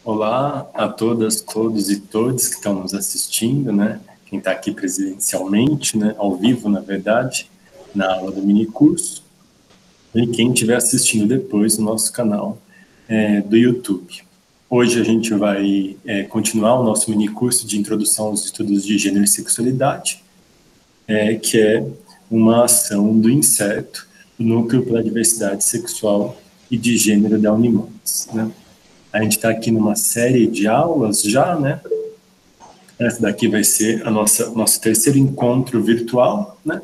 Olá a todas, todos e todes que estão nos assistindo, né? Quem está aqui presencialmente, né? Ao vivo, na verdade, na aula do minicurso. E quem estiver assistindo depois no nosso canal do YouTube. Hoje a gente vai continuar o nosso minicurso de Introdução aos Estudos de Gênero e Sexualidade, que é uma ação do inseto, do Núcleo pela Diversidade Sexual e de Gênero da Unimontes, né? A gente está aqui numa série de aulas já, né? Essa daqui vai ser nosso terceiro encontro virtual, né?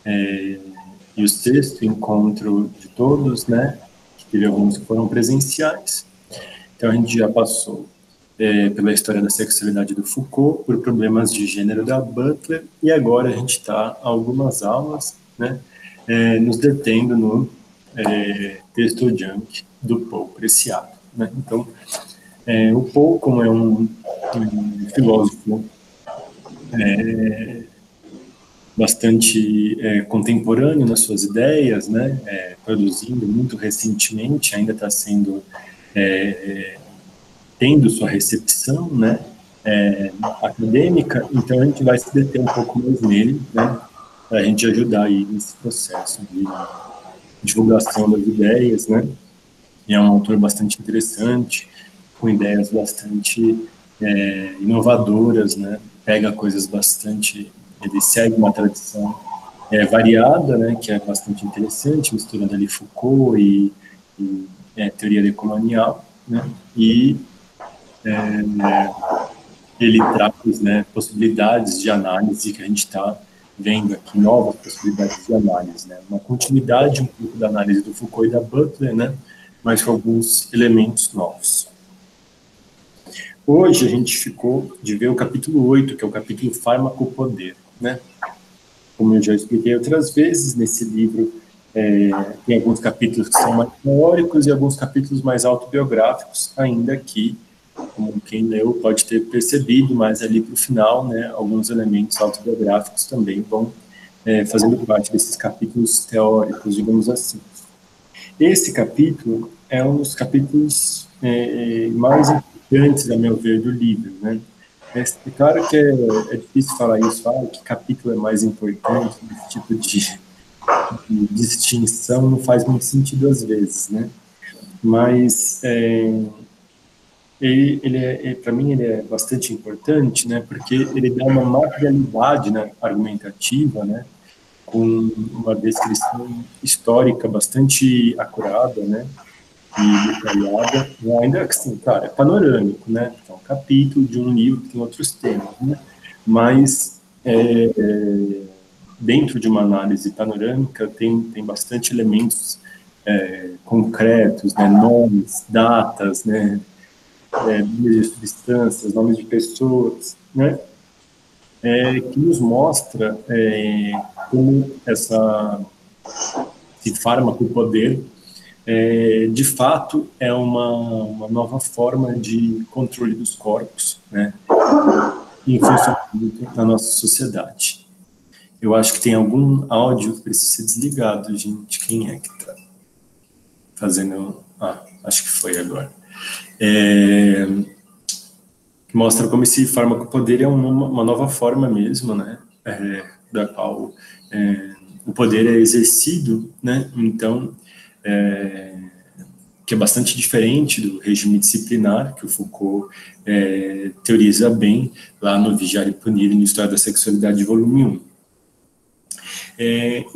E o sexto encontro de todos, né? Que teve alguns que foram presenciais. Então a gente já passou pela história da sexualidade do Foucault, por problemas de gênero da Butler, e agora a gente está algumas aulas, né? Nos detendo no texto Junk do Paul Preciado, né? Então, o Paul, como é um filósofo bastante contemporâneo nas suas ideias, né? Produzindo muito recentemente, ainda está sendo tendo sua recepção, né? Acadêmica, então a gente vai se deter um pouco mais nele, né? Para a gente ajudar aí nesse processo de divulgação das ideias, né? E é um autor bastante interessante, com ideias bastante inovadoras, né? Pega coisas bastante... Ele segue uma tradição variada, né? Que é bastante interessante, misturando ali Foucault e teoria decolonial, né? E ele traz, né, possibilidades de análise que a gente está vendo aqui, novas possibilidades de análise, né? Uma continuidade um pouco da análise do Foucault e da Butler, né? Mas com alguns elementos novos. Hoje a gente ficou de ver o capítulo 8, que é o capítulo Fármaco-Poder, né? Como eu já expliquei outras vezes, nesse livro tem alguns capítulos que são mais teóricos e alguns capítulos mais autobiográficos, ainda que, como quem leu pode ter percebido, mas ali para o final, né, alguns elementos autobiográficos também vão fazendo parte desses capítulos teóricos, digamos assim. Esse capítulo é um dos capítulos mais importantes, a meu ver, do livro, né? Claro que é difícil falar isso, que capítulo é mais importante, esse tipo de distinção não faz muito sentido às vezes, né? Mas para mim ele é bastante importante, né? Porque ele dá uma materialidade, né, argumentativa, né? Com uma descrição histórica bastante acurada, né? E detalhada, ainda assim, claro, é panorâmico, né? É um capítulo de um livro que tem outros temas, né? Mas dentro de uma análise panorâmica tem bastante elementos concretos, né? Nomes, datas, né? Nomes de substâncias, nomes de pessoas, né? Que nos mostra como esse fármaco poder de fato, é uma nova forma de controle dos corpos, né, em funcionamento na nossa sociedade. Eu acho que tem algum áudio que precisa ser desligado, gente. Quem é que está fazendo... acho que foi agora. Mostra como esse fármaco-poder é uma nova forma mesmo, né, da qual o poder é exercido, né, então... que é bastante diferente do regime disciplinar, que o Foucault teoriza bem lá no Vigiar e Punir, no História da Sexualidade, volume 1.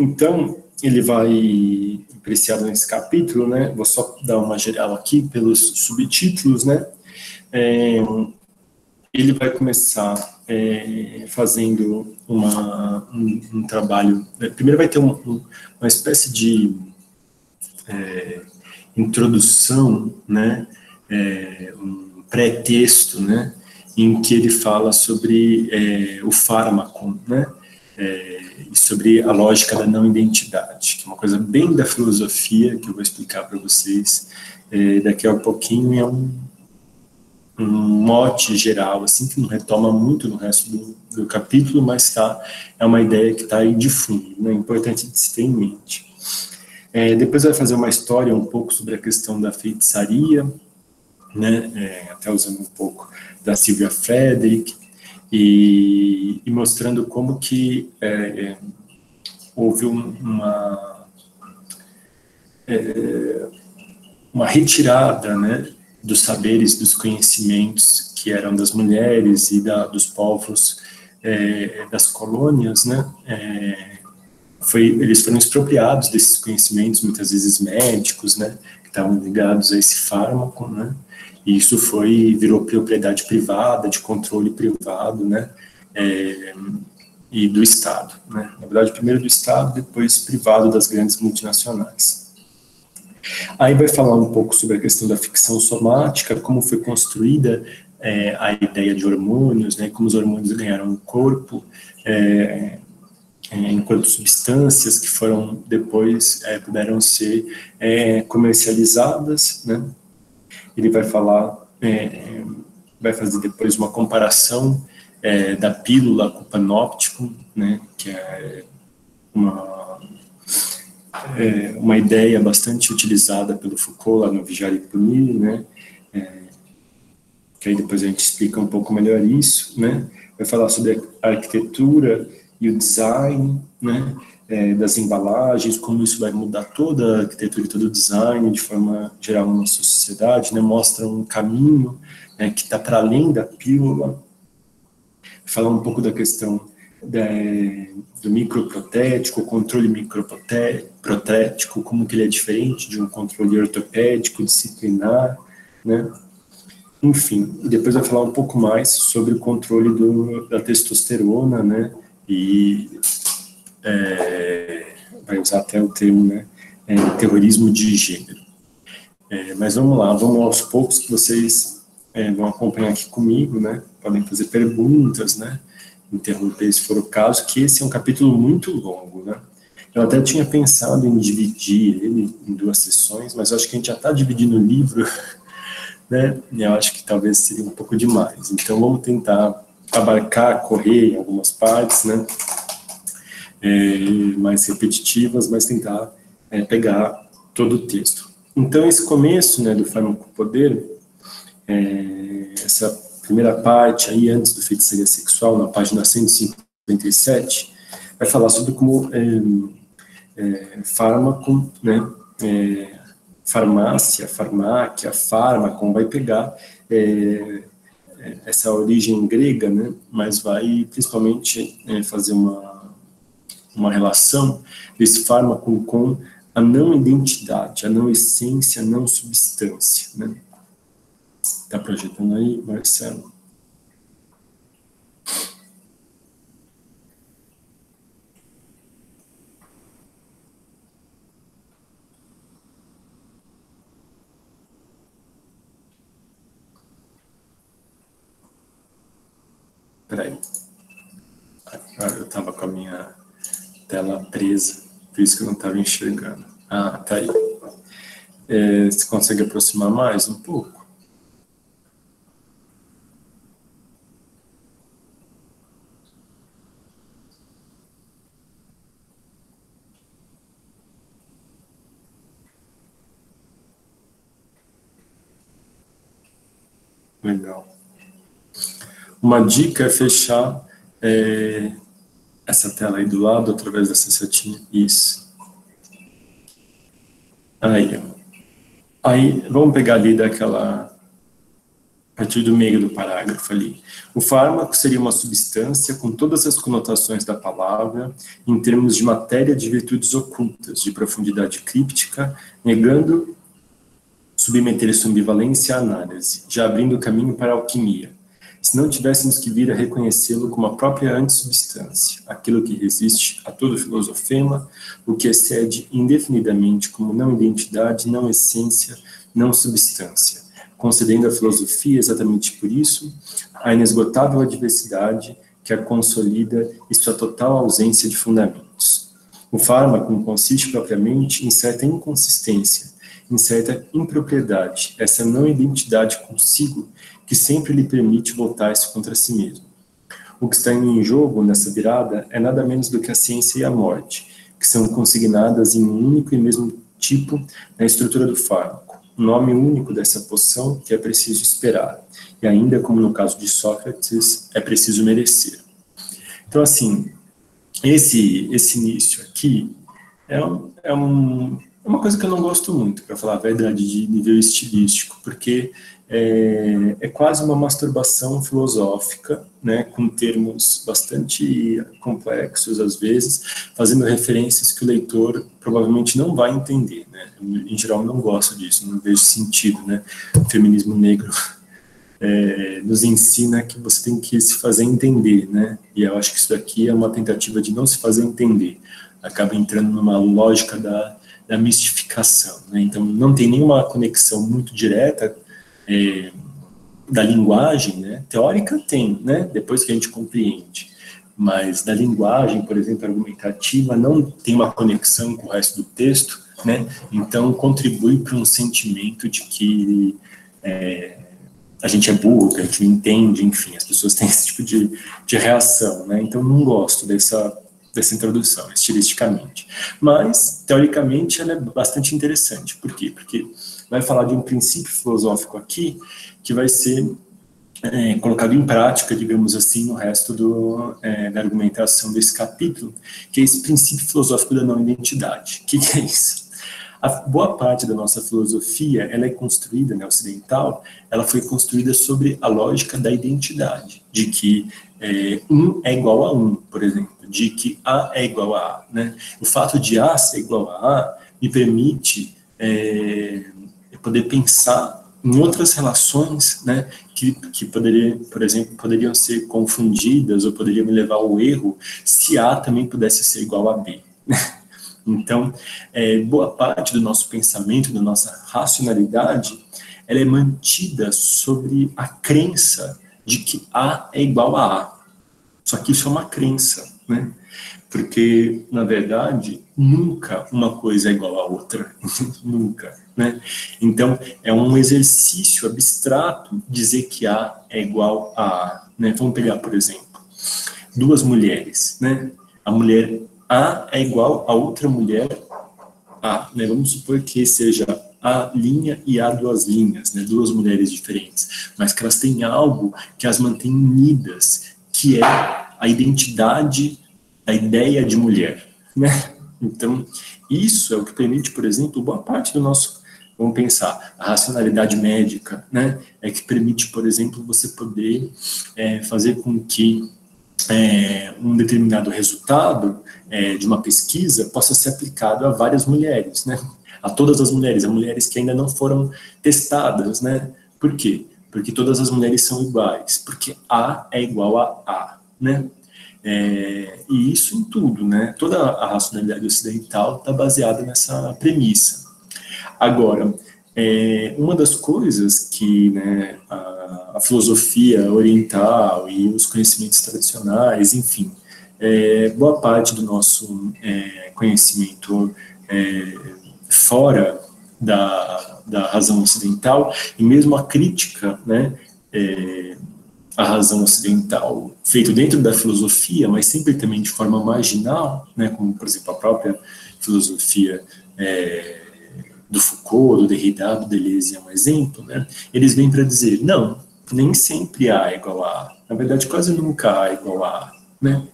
Então, ele vai, apreciado nesse capítulo, né, vou só dar uma geral aqui pelos subtítulos, né, ele vai começar fazendo um trabalho, primeiro vai ter uma espécie de introdução, né, um pré-texto, né, em que ele fala sobre o fármaco, né, e sobre a lógica da não identidade, que é uma coisa bem da filosofia, que eu vou explicar para vocês daqui a pouquinho, é um mote geral, assim, que não retoma muito no resto do capítulo, mas é uma ideia que está aí de fundo, né, importante de se ter em mente. Depois vai fazer uma história um pouco sobre a questão da feitiçaria, né, até usando um pouco da Sylvia Frederick, e mostrando como que houve uma retirada, né, dos saberes, dos conhecimentos que eram das mulheres e dos povos das colônias, né, eles foram expropriados desses conhecimentos, muitas vezes médicos, né, que estavam ligados a esse fármaco, né, e isso virou propriedade privada, de controle privado, né, e do Estado, né, na verdade primeiro do Estado, depois privado das grandes multinacionais. Aí vai falar um pouco sobre a questão da ficção somática, como foi construída a ideia de hormônios, né, como os hormônios ganharam um corpo, enquanto substâncias que foram depois puderam ser comercializadas, né? Ele vai falar, vai fazer depois uma comparação da pílula com o panóptico, né? Que é uma ideia bastante utilizada pelo Foucault lá no Vigiar e Punir, né? Que aí depois a gente explica um pouco melhor isso, né? Vai falar sobre a arquitetura e o design, né, das embalagens, como isso vai mudar toda a arquitetura e todo o design de forma geral na nossa sociedade, né, mostra um caminho que está para além da pílula. Falar um pouco da questão do microprotético, o controle microprotético, como que ele é diferente de um controle ortopédico, disciplinar, né. Enfim, e depois vai falar um pouco mais sobre o controle da testosterona, né, e vai usar até o termo, né, terrorismo de gênero. Mas vamos lá, vamos aos poucos que vocês vão acompanhar aqui comigo, né, podem fazer perguntas, né, interromper se for o caso, que esse é um capítulo muito longo, né. Eu até tinha pensado em dividir ele em 2 sessões, mas eu acho que a gente já está dividindo o livro, né, e eu acho que talvez seria um pouco demais. Então vamos tentar abarcar, correr em algumas partes, né, mais repetitivas, mas tentar pegar todo o texto. Então esse começo, né, do farmacopoder, essa primeira parte aí antes do feitiçaria sexual, na página 157, vai falar sobre como fármaco, né, farmácia, farmáquia, fármaco, vai pegar essa origem grega, né, mas vai principalmente fazer uma relação desse fármaco com a não identidade, a não essência, a não substância, né. Tá projetando aí, Marcelo? Peraí. Eu estava com a minha tela presa, por isso que eu não estava enxergando. Ah, tá aí. Você consegue aproximar mais um pouco? Legal. Uma dica é fechar essa tela aí do lado, através dessa setinha. Isso. Aí, ó. Aí, vamos pegar ali a partir do meio do parágrafo ali. O fármaco seria uma substância com todas as conotações da palavra, em termos de matéria de virtudes ocultas, de profundidade críptica, negando submeter sua ambivalência à análise, já abrindo o caminho para a alquimia. Se não tivéssemos que vir a reconhecê-lo como a própria antissubstância, aquilo que resiste a todo filosofema, o que excede indefinidamente como não identidade, não essência, não substância, concedendo à filosofia, exatamente por isso, a inesgotável adversidade que a consolida e sua total ausência de fundamentos. O fármaco consiste propriamente em certa inconsistência, em certa impropriedade, essa não identidade consigo, que sempre lhe permite voltar-se contra si mesmo. O que está em jogo nessa virada é nada menos do que a ciência e a morte, que são consignadas em um único e mesmo tipo na estrutura do fármaco. nome único dessa poção que é preciso esperar. E ainda, como no caso de Sócrates, é preciso merecer. Então, assim, esse início aqui é uma coisa que eu não gosto muito, para falar a verdade, de nível estilístico, porque é quase uma masturbação filosófica, né, com termos bastante complexos, às vezes, fazendo referências que o leitor provavelmente não vai entender, né? Em geral, eu não gosto disso, não vejo sentido, né? O feminismo negro nos ensina que você tem que se fazer entender, né? E eu acho que isso daqui é uma tentativa de não se fazer entender. Acaba entrando numa lógica da mistificação, né? Então, não tem nenhuma conexão muito direta da linguagem, né? Teórica tem, né? Depois que a gente compreende. Mas da linguagem, por exemplo, argumentativa, não tem uma conexão com o resto do texto, né? Então, contribui para um sentimento de que a gente é burro, que a gente não entende, enfim, as pessoas têm esse tipo de reação, né? Então, não gosto dessa introdução, estilisticamente. Mas, teoricamente, ela é bastante interessante. Por quê? Porque vai falar de um princípio filosófico aqui que vai ser colocado em prática, digamos assim, no resto da argumentação desse capítulo, que é esse princípio filosófico da não-identidade. O que é isso? A boa parte da nossa filosofia, ela é construída, né, ocidental, ela foi construída sobre a lógica da identidade, de que um é igual a um, por exemplo, de que A é igual a A, né? O fato de A ser igual a A me permite poder pensar em outras relações, né, que poderia, por exemplo, poderiam ser confundidas ou poderiam me levar ao erro se A também pudesse ser igual a B. Então, boa parte do nosso pensamento, da nossa racionalidade, ela é mantida sobre a crença de que A é igual a A. Só que isso é uma crença, né? Porque, na verdade, nunca uma coisa é igual à outra. Nunca, né? Então, é um exercício abstrato dizer que A é igual a A, né? Vamos pegar, por exemplo, duas mulheres, né? A mulher A é igual a outra mulher A, né? Vamos supor que seja A linha e A duas linhas, né? Duas mulheres diferentes, mas que elas têm algo que as mantém unidas, que é a identidade, a ideia de mulher, né? Então, isso é o que permite, por exemplo, boa parte do nosso, vamos pensar, a racionalidade médica, né? É que permite, por exemplo, você poder fazer com que um determinado resultado de uma pesquisa possa ser aplicado a várias mulheres, né? A todas as mulheres, a mulheres que ainda não foram testadas, né? Por quê? Porque todas as mulheres são iguais, porque A é igual a A, né? E isso em tudo, né? Toda a racionalidade ocidental está baseada nessa premissa. Agora, uma das coisas que, né, a filosofia oriental e os conhecimentos tradicionais, enfim, boa parte do nosso conhecimento fora da razão ocidental, e mesmo a crítica, né, a razão ocidental feito dentro da filosofia, mas sempre também de forma marginal, né, como, por exemplo, a própria filosofia do Foucault, do Derrida, do Deleuze é um exemplo, né, eles vêm para dizer, não, nem sempre A é igual a A, na verdade quase nunca A é igual a A, né,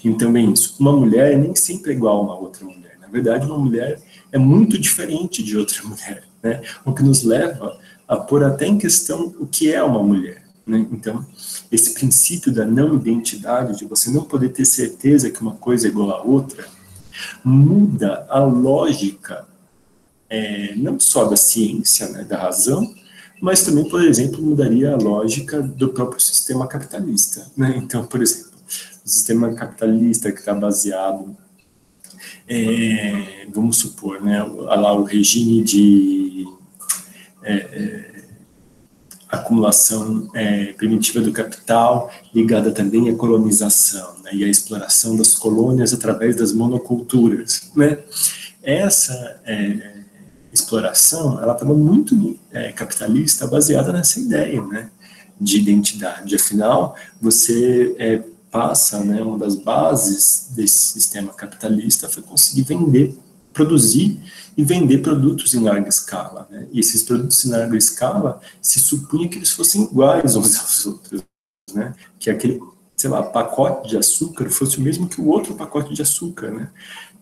então é isso, uma mulher nem sempre é igual a uma outra mulher, na verdade uma mulher é muito diferente de outra mulher, né, o que nos leva a pôr até em questão o que é uma mulher, né, então esse princípio da não identidade, de você não poder ter certeza que uma coisa é igual a outra, muda a lógica não só da ciência, né, da razão, mas também, por exemplo, mudaria a lógica do próprio sistema capitalista, né? Então, por exemplo, o sistema capitalista que está baseado, vamos supor, né, lá o regime de acumulação primitiva do capital, ligada também à colonização, né, e à exploração das colônias através das monoculturas, né? Essa exploração, ela estava muito capitalista, baseada nessa ideia, né, de identidade. Afinal, você passa, né, uma das bases desse sistema capitalista foi conseguir vender produzir e vender produtos em larga escala, né? E esses produtos em larga escala se supunha que eles fossem iguais uns aos outros, né? Que aquele, sei lá, pacote de açúcar fosse o mesmo que o outro pacote de açúcar, né?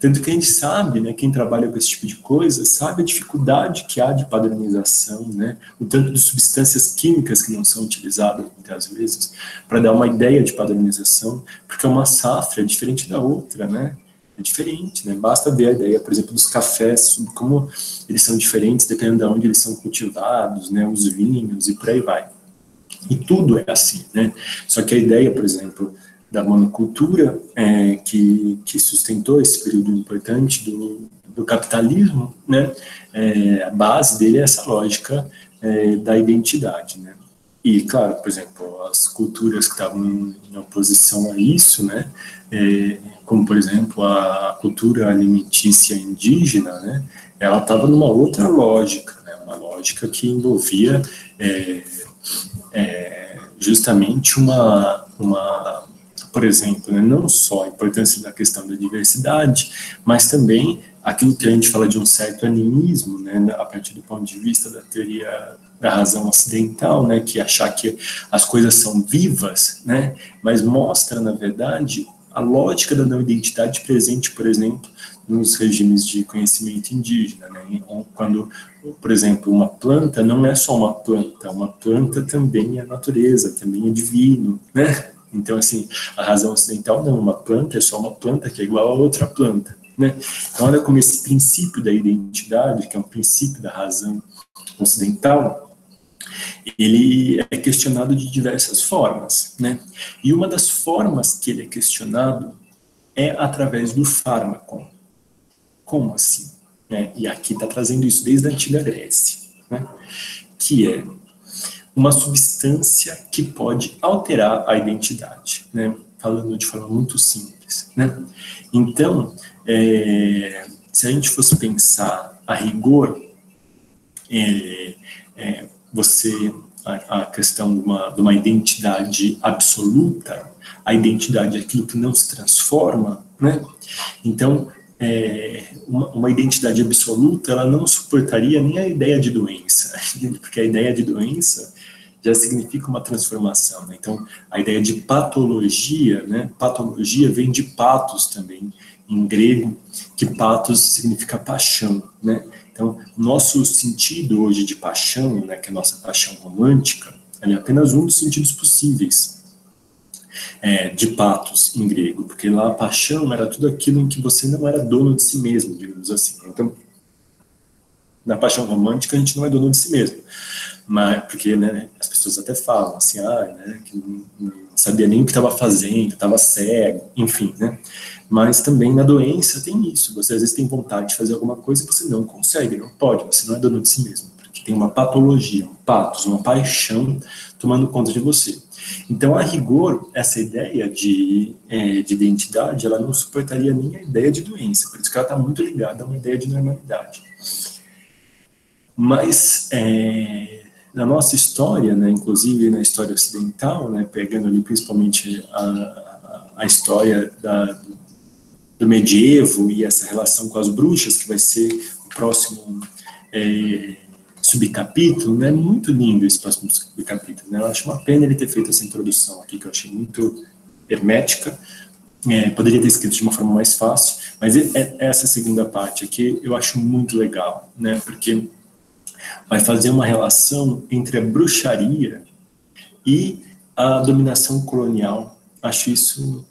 Tanto que a gente sabe, né, quem trabalha com esse tipo de coisa, sabe a dificuldade que há de padronização, né, o tanto de substâncias químicas que não são utilizadas, muitas vezes, para dar uma ideia de padronização, porque uma safra é diferente da outra, né, é diferente, né, basta ver a ideia, por exemplo, dos cafés, como eles são diferentes dependendo de onde eles são cultivados, né, os vinhos e por aí vai. E tudo é assim, né, só que a ideia, por exemplo, da monocultura, que sustentou esse período importante do capitalismo, né, a base dele é essa lógica da identidade, né. E, claro, por exemplo, as culturas que estavam em oposição a isso, né, como, por exemplo, a cultura alimentícia indígena, né, ela estava numa outra lógica, né, uma lógica que envolvia justamente por exemplo, né, não só a importância da questão da diversidade, mas também aquilo que a gente fala de um certo animismo, né, a partir do ponto de vista da teoria da razão ocidental, né, que achar que as coisas são vivas, né, mas mostra, na verdade, a lógica da não identidade presente, por exemplo, nos regimes de conhecimento indígena, né, quando, por exemplo, uma planta não é só uma planta também é natureza, também é divino, né? Então, assim, a razão ocidental não, uma planta é só uma planta que é igual a outra planta, né? Então, olha como esse princípio da identidade, que é um princípio da razão ocidental, ele é questionado de diversas formas, né? E uma das formas que ele é questionado é através do fármaco. Como assim? Né? E aqui está trazendo isso desde a antiga Grécia, né? Que é uma substância que pode alterar a identidade, né? Falando de forma muito simples, né? Então, se a gente fosse pensar a rigor, a questão de uma identidade absoluta, a identidade é aquilo que não se transforma, né? Então, uma identidade absoluta, ela não suportaria nem a ideia de doença, porque a ideia de doença já significa uma transformação, né? Então, a ideia de patologia, né? Patologia vem de pathos também, em grego, que pathos significa paixão, né? Então, nosso sentido hoje de paixão, né, que é a nossa paixão romântica, é apenas um dos sentidos possíveis de pathos em grego, porque lá a paixão era tudo aquilo em que você não era dono de si mesmo, digamos assim. Então, na paixão romântica a gente não é dono de si mesmo, mas porque, né, as pessoas até falam assim, né, que não sabia nem o que estava fazendo, estava cego, enfim, né? Mas também na doença tem isso, você às vezes tem vontade de fazer alguma coisa e você não consegue, não pode, você não é dono de si mesmo, porque tem uma patologia, um pathos, uma paixão tomando conta de você. Então, a rigor, essa ideia de identidade, ela não suportaria nem a ideia de doença, por isso que ela está muito ligada a uma ideia de normalidade. Mas, na nossa história, né, inclusive na história ocidental, né, pegando ali principalmente a história do medievo e essa relação com as bruxas, que vai ser o próximo subcapítulo, né, muito lindo esse próximo subcapítulo, né, eu acho uma pena ele ter feito essa introdução aqui, que eu achei muito hermética, poderia ter escrito de uma forma mais fácil, mas essa segunda parte aqui eu acho muito legal, né, porque vai fazer uma relação entre a bruxaria e a dominação colonial. Acho isso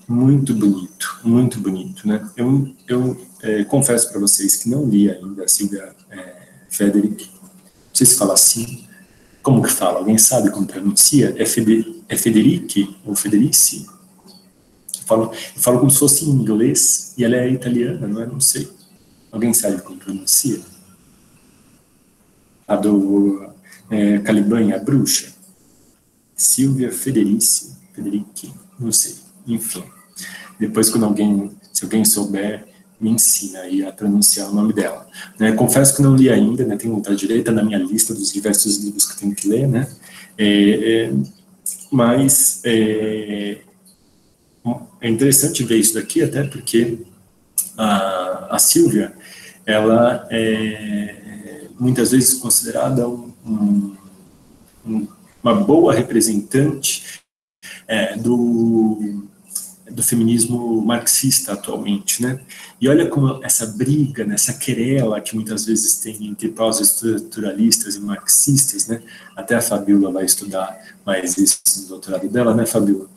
muito bonito, né? Eu confesso para vocês que não li ainda a Silvia Frederick, não sei se fala assim, como que fala? Alguém sabe como pronuncia? É Federici ou Federici? Eu falo como se fosse em inglês e ela é italiana, não é? Não sei. Alguém sabe como pronuncia? A do Caliban, a bruxa, Silvia Federici, não sei, enfim. Depois, se alguém souber, me ensina aí a pronunciar o nome dela. Né, confesso que não li ainda, né, tenho vontade direita na minha lista dos diversos livros que eu tenho que ler, né, mas é interessante ver isso daqui, até porque a Sílvia, ela é muitas vezes considerada uma boa representante do feminismo marxista atualmente, né? E olha como essa briga, né, essa querela que muitas vezes tem entre pós-estruturalistas e marxistas, né? Até a Fabíola vai estudar mais isso no doutorado dela, né, Fabíola?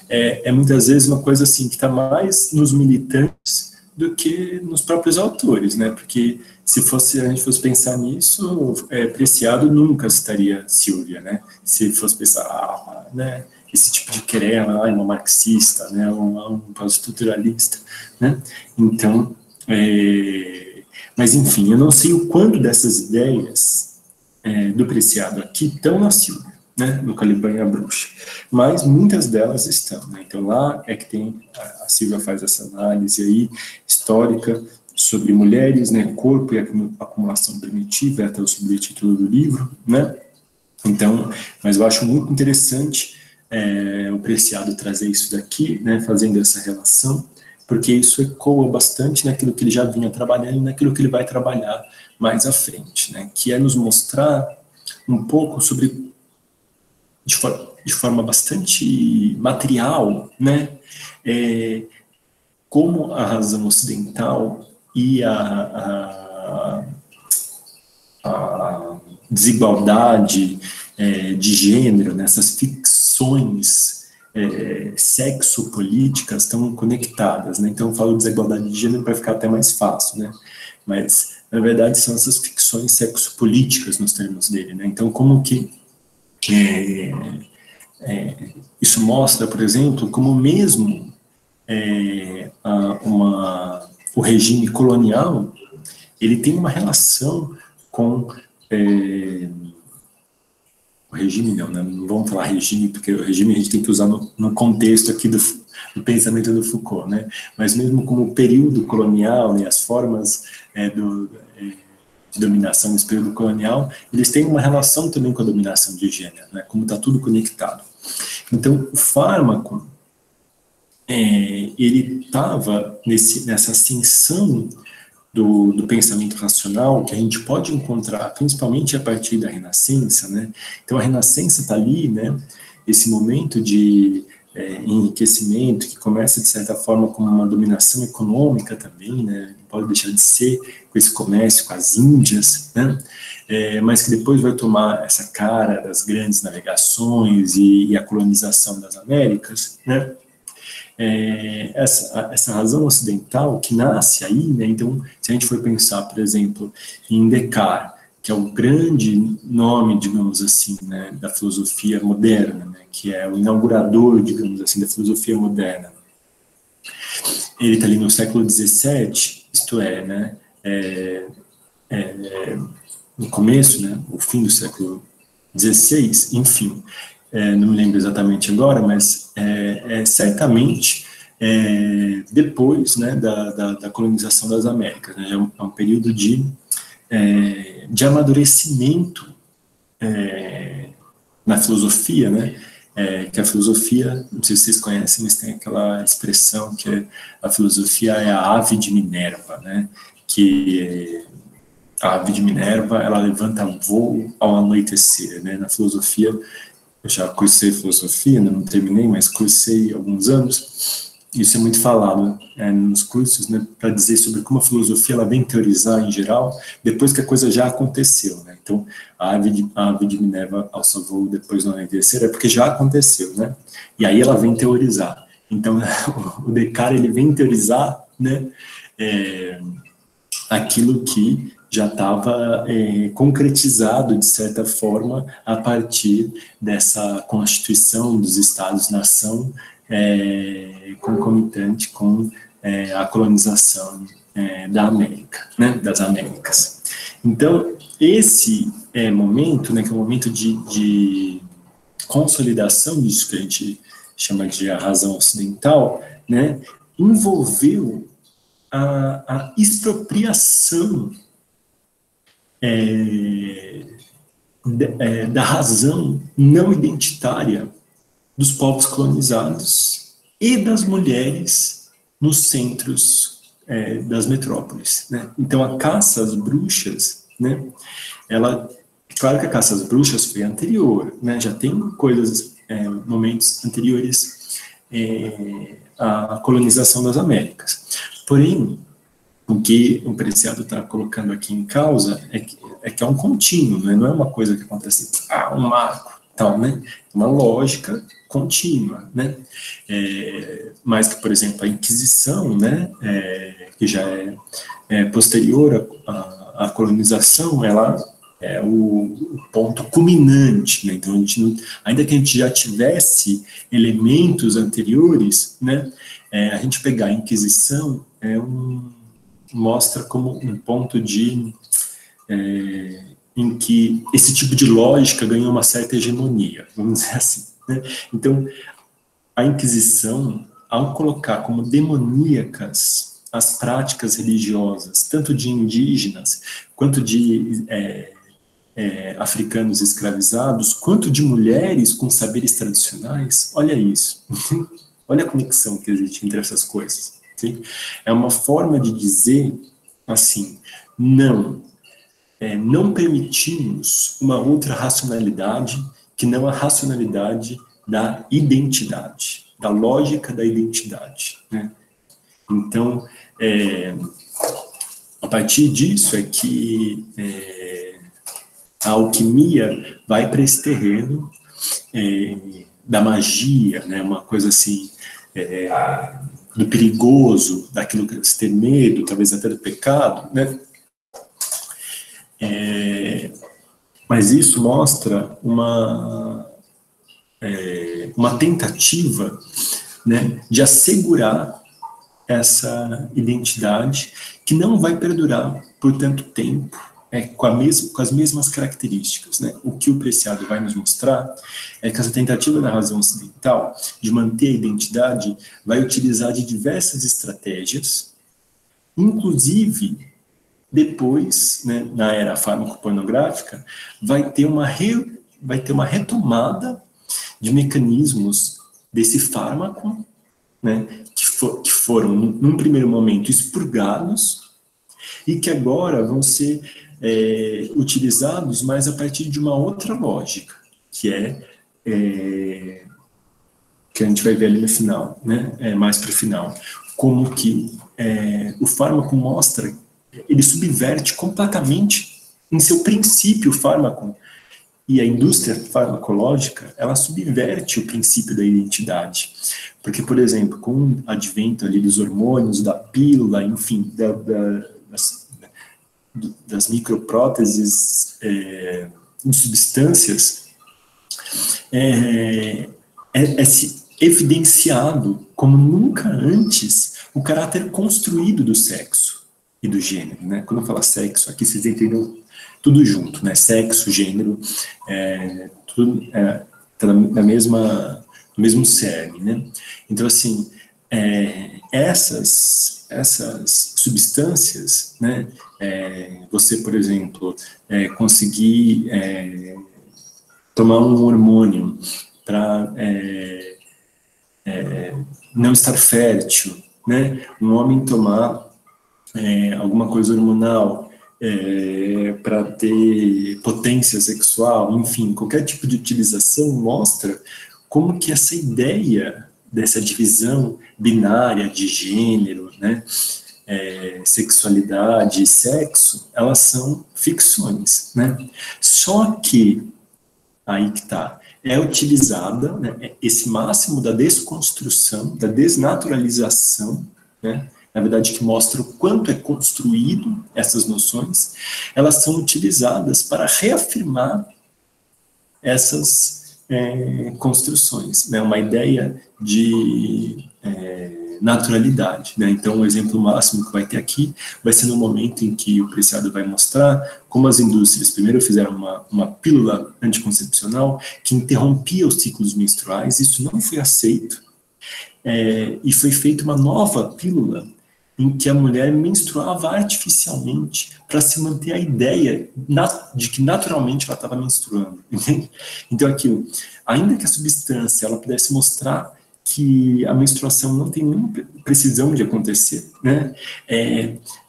É muitas vezes uma coisa assim que está mais nos militantes do que nos próprios autores, né? Porque se a gente fosse pensar nisso, Preciado nunca citaria Sílvia, né? Se fosse pensar, né? Esse tipo de querela, uma marxista, né, um pós-estruturalista, né? Então, mas enfim, eu não sei o quanto dessas ideias do Preciado aqui estão na Sílvia, né, no Caliban e a Bruxa, mas muitas delas estão, né? Então lá é que tem, a Sílvia faz essa análise aí histórica sobre mulheres, né, corpo e acumulação primitiva, é até o subtítulo do livro, né? Então, mas eu acho muito interessante o Preciado trazer isso daqui, né, fazendo essa relação, porque isso ecoa bastante naquilo que ele já vinha trabalhando e naquilo que ele vai trabalhar mais à frente, né, que é nos mostrar um pouco sobre, de forma bastante material, né, como a razão ocidental e a desigualdade de gênero, nessas ficções sexopolíticas estão conectadas, né? Então eu falo desigualdade de gênero para ficar até mais fácil, né? Mas na verdade são essas ficções sexopolíticas nos termos dele, né? Então como que isso mostra, por exemplo, como mesmo o regime colonial ele tem uma relação com o regime não, né? Não vamos falar regime, porque o regime a gente tem que usar no contexto aqui do pensamento do Foucault, né? Mas mesmo como o período colonial, né, as formas de dominação nesse período colonial, eles têm uma relação também com a dominação de gênero, né? Como está tudo conectado. Então, o fármaco, ele estava nessa ascensão do pensamento racional que a gente pode encontrar principalmente a partir da Renascença, né? Então a Renascença está ali, né? Esse momento de enriquecimento que começa de certa forma como uma dominação econômica também, né? Não pode deixar de ser com esse comércio com as Índias, né? Mas que depois vai tomar essa cara das grandes navegações e a colonização das Américas, né? Essa razão ocidental que nasce aí, né? Então, se a gente for pensar, por exemplo, em Descartes, que é o grande nome, digamos assim, né, da filosofia moderna, né, que é o inaugurador, digamos assim, da filosofia moderna. Ele está ali no século XVII, isto é, né, no começo, né, o fim do século XVI, enfim, não me lembro exatamente agora, mas certamente depois, né, da colonização das Américas, né, é um período de amadurecimento na filosofia, né, que a filosofia, não sei se vocês conhecem, mas tem aquela expressão que a filosofia é a ave de Minerva, né, que a ave de Minerva, ela levanta voo ao anoitecer, né, na filosofia. Eu já cursei filosofia, não terminei, mas cursei há alguns anos. Isso é muito falado nos cursos, né, para dizer sobre como a filosofia ela vem teorizar em geral, depois que a coisa já aconteceu, né? Então, a ave de Minerva alça voo depois do anoitecer é porque já aconteceu, né? E aí ela vem teorizar. Então, o Descartes ele vem teorizar, né, aquilo que já estava concretizado, de certa forma, a partir dessa constituição dos Estados-nação concomitante com a colonização da América, né, das Américas. Então, esse momento, né, que é um momento de consolidação disso que a gente chama de a razão ocidental, né, envolveu a expropriação da razão não identitária dos povos colonizados e das mulheres nos centros das metrópoles, né? Então, a caça às bruxas, né, claro que a caça às bruxas foi anterior, né, já tem coisas, momentos anteriores à colonização das Américas. Porém, o que o Preciado está colocando aqui em causa é que é um contínuo, né? Não é uma coisa que acontece, um marco, tal, né? É uma lógica contínua, né? Mais que, por exemplo, a Inquisição, né? Que já é posterior à colonização, ela é o ponto culminante, né? Então, ainda que a gente já tivesse elementos anteriores, né? A gente pegar a Inquisição mostra como um ponto em que esse tipo de lógica ganhou uma certa hegemonia, vamos dizer assim, né? Então, a Inquisição, ao colocar como demoníacas as práticas religiosas, tanto de indígenas, quanto de africanos escravizados, quanto de mulheres com saberes tradicionais, olha isso, olha a conexão que existe entre essas coisas. Sim? É uma forma de dizer assim, não permitimos uma outra racionalidade que não a racionalidade da identidade, da lógica da identidade, né? Então, a partir disso é que a alquimia vai para esse terreno da magia, né? Uma coisa assim, do perigoso, daquilo que se tem medo, talvez até do pecado, né? Mas isso mostra uma tentativa, né, de assegurar essa identidade que não vai perdurar por tanto tempo, com as mesmas características, né? O que o Preciado vai nos mostrar é que essa tentativa da razão ocidental de manter a identidade vai utilizar de diversas estratégias, inclusive depois, né, na era fármaco-pornográfica, vai ter uma retomada de mecanismos desse fármaco, né, que foram, num primeiro momento, expurgados e que agora vão ser utilizados, mas a partir de uma outra lógica, que a gente vai ver ali no final, né, mais para o final, como que o fármaco mostra, ele subverte completamente em seu princípio o fármaco, e a indústria farmacológica, ela subverte o princípio da identidade. Porque, por exemplo, com o advento ali dos hormônios, da pílula, enfim, das micropróteses de substâncias, é evidenciado como nunca antes o caráter construído do sexo e do gênero, né? Quando eu falo sexo, aqui vocês entendem tudo junto, né? Sexo, gênero, tudo tá no mesmo cerne, né? Então, assim, essas substâncias, né? Você, por exemplo, conseguir tomar um hormônio para não estar fértil, né? Um homem tomar alguma coisa hormonal para ter potência sexual, enfim, qualquer tipo de utilização mostra como que essa ideia dessa divisão binária de gênero, né, sexualidade e sexo, elas são ficções, né? Só que aí que está, é utilizada, né, esse máximo da desconstrução, da desnaturalização, né, na verdade que mostra o quanto é construído essas noções, elas são utilizadas para reafirmar essas construções, né, uma ideia de naturalidade, né? Então, o exemplo máximo que vai ter aqui vai ser no momento em que o Preciado vai mostrar como as indústrias primeiro fizeram uma pílula anticoncepcional que interrompia os ciclos menstruais, isso não foi aceito, e foi feita uma nova pílula em que a mulher menstruava artificialmente para se manter a ideia de que naturalmente ela estava menstruando. Entende? Então, aquilo, ainda que a substância ela pudesse mostrar que a menstruação não tem nenhuma precisão de acontecer, né?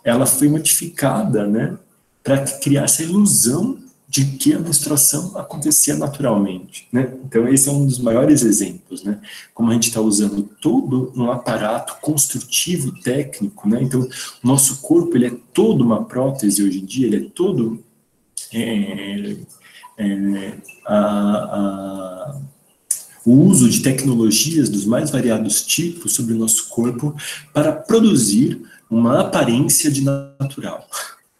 Ela foi modificada, né, para criar essa ilusão de que a menstruação acontecia naturalmente, né? Então esse é um dos maiores exemplos, né? Como a gente está usando todo um aparato construtivo técnico, né? Então o nosso corpo, ele é todo uma prótese hoje em dia, ele é todo o uso de tecnologias dos mais variados tipos sobre o nosso corpo para produzir uma aparência de natural,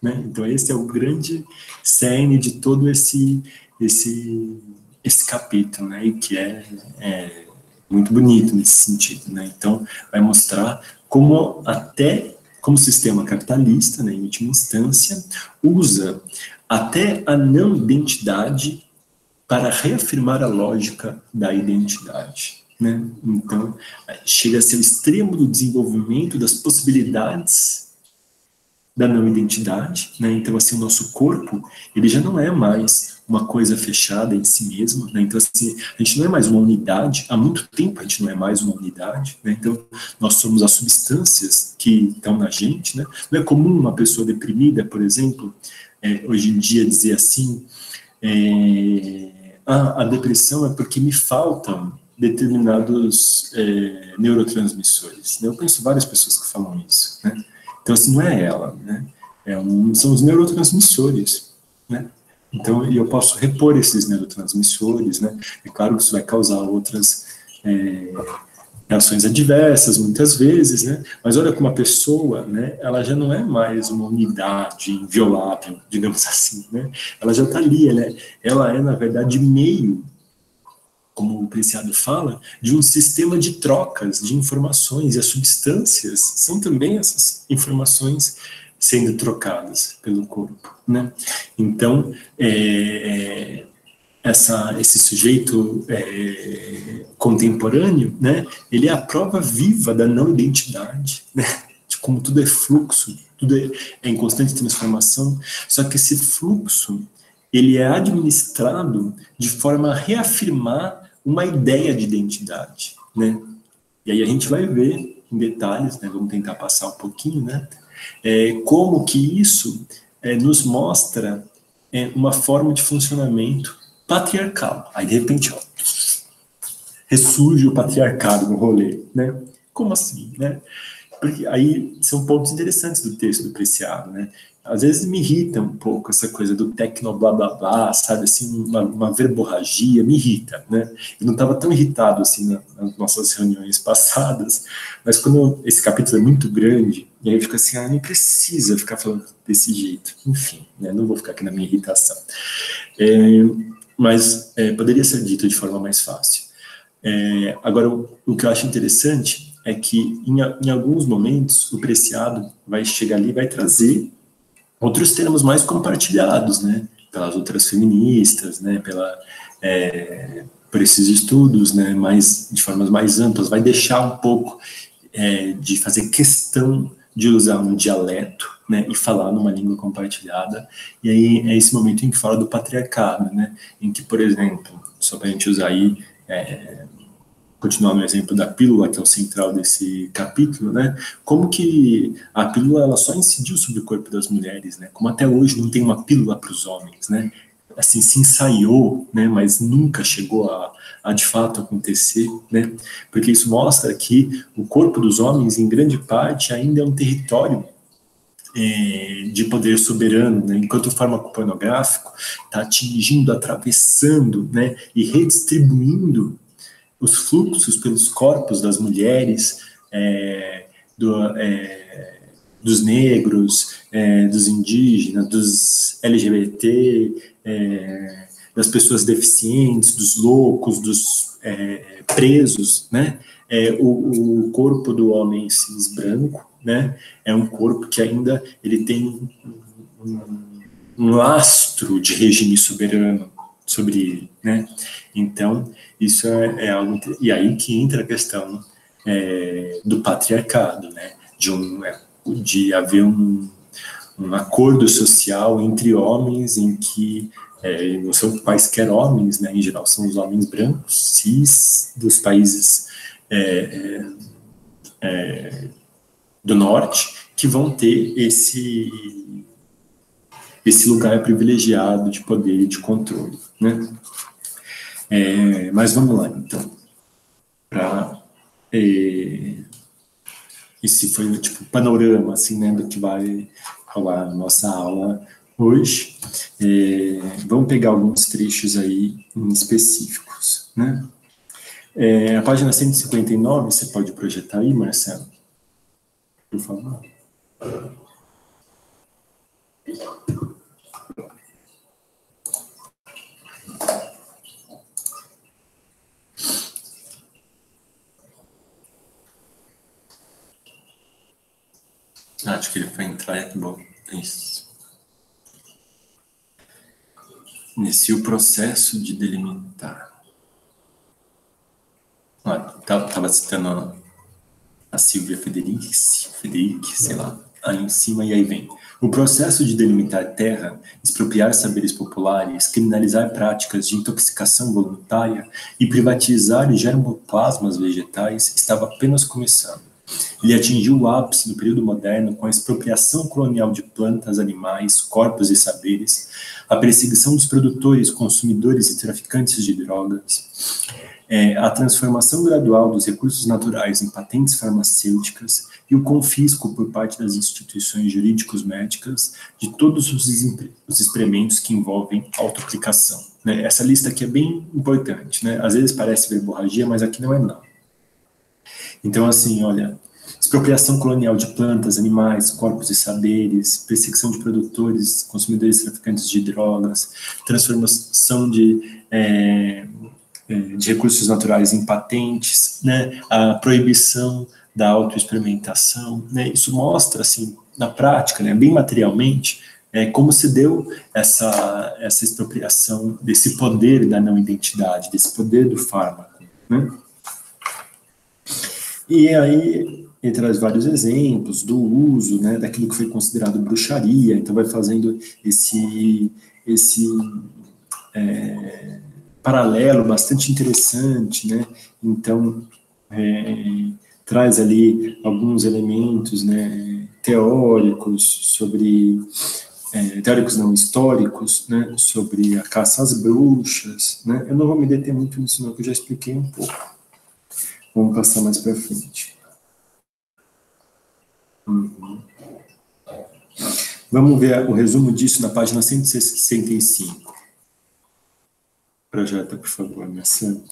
né? Então esse é o grande cerne de todo esse capítulo, né? E que é muito bonito nesse sentido, né? Então vai mostrar como como o sistema capitalista, né, em última instância, usa até a não identidade para reafirmar a lógica da identidade, né? Então, chega a ser o extremo do desenvolvimento das possibilidades da não identidade, né? Então, assim, o nosso corpo, ele já não é mais uma coisa fechada em si mesmo, né? Então, assim, a gente não é mais uma unidade, há muito tempo a gente não é mais uma unidade, né? Então, nós somos as substâncias que estão na gente, né? Não é comum uma pessoa deprimida, por exemplo, hoje em dia dizer assim, a depressão é porque me faltam determinados neurotransmissores, né? Eu conheço várias pessoas que falam isso, né? Então, assim, não é ela, né? São os neurotransmissores, né? Então, eu posso repor esses neurotransmissores, né? É claro que isso vai causar outras reações adversas, muitas vezes, né? Mas olha como a pessoa, né? Ela já não é mais uma unidade inviolável, digamos assim, né? Ela já está ali, ela é, na verdade, meio, como o Preciado fala, de um sistema de trocas de informações, e as substâncias são também essas informações sendo trocadas pelo corpo, né? Então, esse sujeito contemporâneo, né, ele é a prova viva da não identidade, né, de como tudo é fluxo, tudo é em constante transformação, só que esse fluxo, ele é administrado de forma a reafirmar uma ideia de identidade, né? E aí a gente vai ver em detalhes, né, vamos tentar passar um pouquinho, né, como que isso nos mostra uma forma de funcionamento patriarcal. Aí, de repente, ressurge o patriarcado no rolê, né? Como assim, né? Porque aí são pontos interessantes do texto do Preciado, né? Às vezes me irrita um pouco essa coisa do tecno blá blá blá, sabe, assim, uma verborragia, me irrita, né? Eu não estava tão irritado, assim, nas nossas reuniões passadas, mas quando esse capítulo é muito grande, e aí eu fico assim, não precisa ficar falando desse jeito, enfim, né? Não vou ficar aqui na minha irritação. Mas poderia ser dito de forma mais fácil. Agora, o que eu acho interessante é que, em alguns momentos, o Preciado vai chegar ali e vai trazer outros termos mais compartilhados, né, pelas outras feministas, né, por esses estudos, né, de formas mais amplas, vai deixar um pouco de fazer questão de usar um dialeto, né, e falar numa língua compartilhada, e aí é esse momento em que fala do patriarcado, né, em que, por exemplo, só para a gente usar aí, continuar no exemplo da pílula, que é o central desse capítulo, né? Como que a pílula ela só incidiu sobre o corpo das mulheres, né? Como até hoje não tem uma pílula para os homens, né? Assim, se ensaiou, né? Mas nunca chegou a de fato acontecer, né? Porque isso mostra que o corpo dos homens, em grande parte, ainda é um território de poder soberano, né? Enquanto o fármaco pornográfico está atingindo, atravessando, né? E redistribuindo os fluxos pelos corpos das mulheres, dos negros, dos indígenas, dos LGBT, das pessoas deficientes, dos loucos, dos presos, né? O corpo do homem cis branco, né? É um corpo que ainda ele tem um lastro de regime soberano sobre ele, né? Então, isso é algo... E aí que entra a questão do patriarcado, né? De haver um acordo social entre homens em que não são quaisquer homens, né? Em geral, são os homens brancos, cis, dos países do norte que vão ter esse lugar privilegiado de poder e de controle, né? Mas vamos lá, então. Esse foi o tipo panorama, assim, né, do que vai rolar na nossa aula hoje. Vamos pegar alguns trechos aí em específicos, né? A página 159, você pode projetar aí, Marcelo? Por favor. Acho que ele vai entrar, bom, isso. Inicia o processo de delimitar. Estava citando a Silvia Federici, sei lá, ali em cima, e aí vem. O processo de delimitar terra, expropriar saberes populares, criminalizar práticas de intoxicação voluntária e privatizar germoplasmas vegetais estava apenas começando. Ele atingiu o ápice do período moderno com a expropriação colonial de plantas, animais, corpos e saberes, a perseguição dos produtores, consumidores e traficantes de drogas, a transformação gradual dos recursos naturais em patentes farmacêuticas e o confisco por parte das instituições jurídicos médicas de todos os experimentos que envolvem autoaplicação. Né? Essa lista aqui é bem importante, né? Às vezes parece verborragia, mas aqui não é não. Então, assim, olha, expropriação colonial de plantas, animais, corpos e saberes, perseguição de produtores, consumidores e traficantes de drogas, transformação de recursos naturais em patentes, né, a proibição da autoexperimentação, né, isso mostra, assim, na prática, né, bem materialmente, como se deu essa expropriação desse poder da não-identidade, desse poder do fármaco, né? E aí ele traz vários exemplos do uso, né, daquilo que foi considerado bruxaria, então vai fazendo esse paralelo bastante interessante, né? Então traz ali alguns elementos, né, teóricos sobre teóricos não históricos, né, sobre a caça às bruxas, né? Eu não vou me deter muito nisso, não, que eu já expliquei um pouco. Vamos passar mais para frente. Vamos ver o resumo disso na página 165. Projeta, por favor, Marcelo.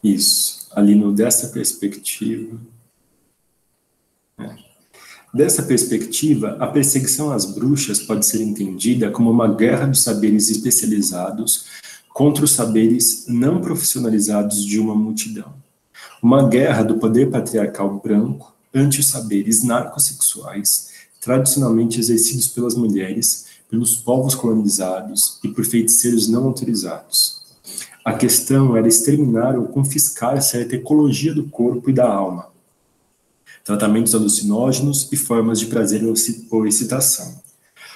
Isso, ali no dessa perspectiva. Dessa perspectiva, a perseguição às bruxas pode ser entendida como uma guerra dos saberes especializados contra os saberes não profissionalizados de uma multidão. Uma guerra do poder patriarcal branco ante os saberes narcossexuais tradicionalmente exercidos pelas mulheres, pelos povos colonizados e por feiticeiros não autorizados. A questão era exterminar ou confiscar certa ecologia do corpo e da alma, tratamentos alucinógenos e formas de prazer ou excitação.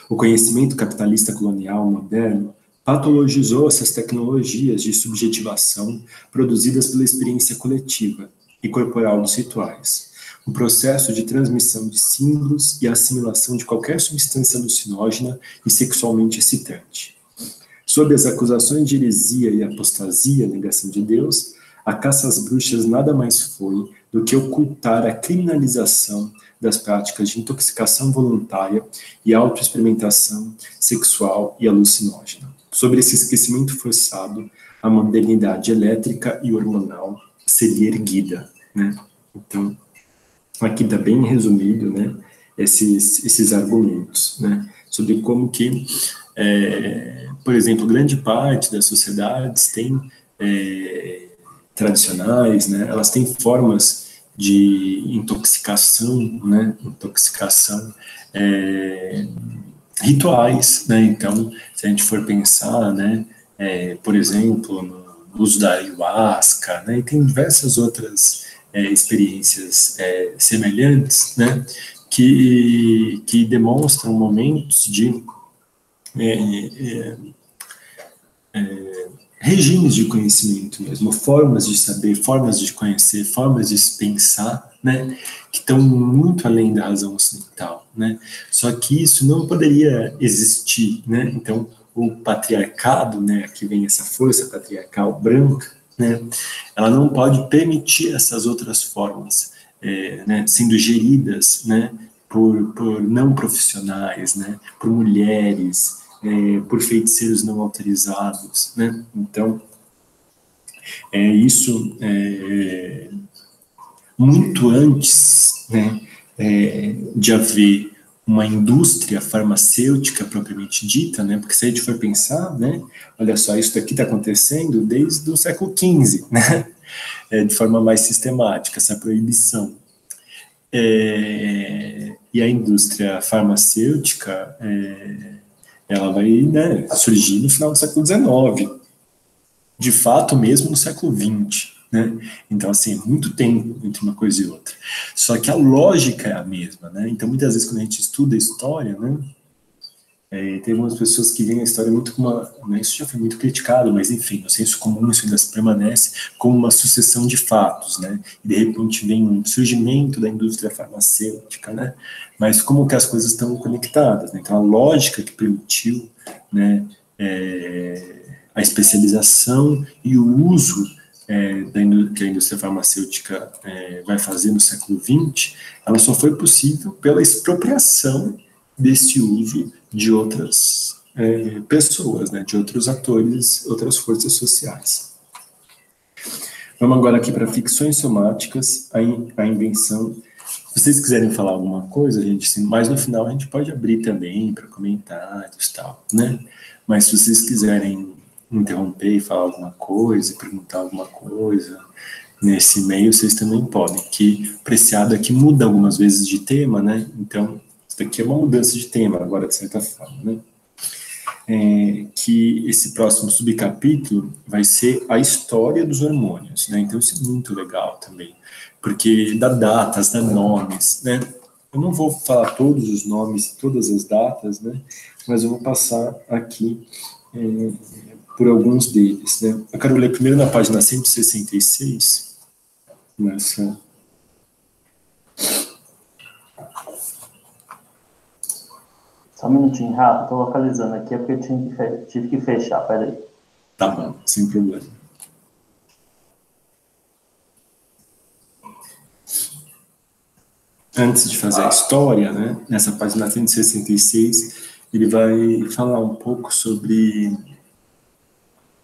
O conhecimento capitalista colonial moderno patologizou essas tecnologias de subjetivação produzidas pela experiência coletiva e corporal dos rituais, o processo de transmissão de símbolos e assimilação de qualquer substância alucinógena e sexualmente excitante. Sob as acusações de heresia e apostasia, negação de Deus, a caça às bruxas nada mais foi do que ocultar a criminalização das práticas de intoxicação voluntária e autoexperimentação sexual e alucinógena. Sobre esse esquecimento forçado, a modernidade elétrica e hormonal seria erguida, né? Então, aqui está bem resumido, né, esses argumentos, né, sobre como que, por exemplo, grande parte das sociedades tem tradicionais, né, elas têm formas de intoxicação, né, rituais, né, então, se a gente for pensar, né, por exemplo, no uso da ayahuasca, né, e tem diversas outras experiências semelhantes, né, que demonstram momentos de regimes de conhecimento mesmo, formas de saber, formas de conhecer, formas de se pensar, né, que estão muito além da razão ocidental, né, só que isso não poderia existir, né, então o patriarcado, né, aqui vem essa força patriarcal branca, né, ela não pode permitir essas outras formas, né, sendo geridas, né, por não profissionais, né, por mulheres, por feiticeiros não autorizados, né? Então, isso muito antes, né, de haver uma indústria farmacêutica propriamente dita, né? Porque se a gente for pensar, né, olha só, isso daqui está acontecendo desde o século XV, né? De forma mais sistemática, essa proibição. E a indústria farmacêutica ela vai, né, surgir no final do século XIX, de fato mesmo no século XX, né? Então, assim, muito tempo entre uma coisa e outra. Só que a lógica é a mesma, né? Então, muitas vezes, quando a gente estuda a história, né, tem algumas pessoas que veem a história muito como uma... Né, isso já foi muito criticado, mas, enfim, no senso comum isso ainda permanece como uma sucessão de fatos, né? E, de repente, vem um surgimento da indústria farmacêutica, né? Mas como que as coisas estão conectadas, né? Então, a lógica que permitiu, né, a especialização e o uso que a indústria farmacêutica vai fazer no século XX, ela só foi possível pela expropriação desse uso de outras pessoas, né, de outros atores, outras forças sociais. Vamos agora aqui para ficções somáticas, a invenção. Se vocês quiserem falar alguma coisa, gente, assim, mas no final a gente pode abrir também para comentários e tal, né? Mas se vocês quiserem interromper e falar alguma coisa, perguntar alguma coisa nesse meio, vocês também podem. Que o Preciado aqui muda algumas vezes de tema, né? Então, isso daqui é uma mudança de tema agora, de certa forma, né? Que esse próximo subcapítulo vai ser a história dos hormônios, né? Então, isso é muito legal também, porque dá datas, dá nomes, né? Eu não vou falar todos os nomes, todas as datas, né? Mas eu vou passar aqui por alguns deles, né? Eu quero ler primeiro na página 166, nessa... Só um minutinho, Rafa, tô localizando aqui, é porque eu tive que fechar, peraí. Tá bom, sem problema. Antes de fazer a história, né, nessa página 166, ele vai falar um pouco sobre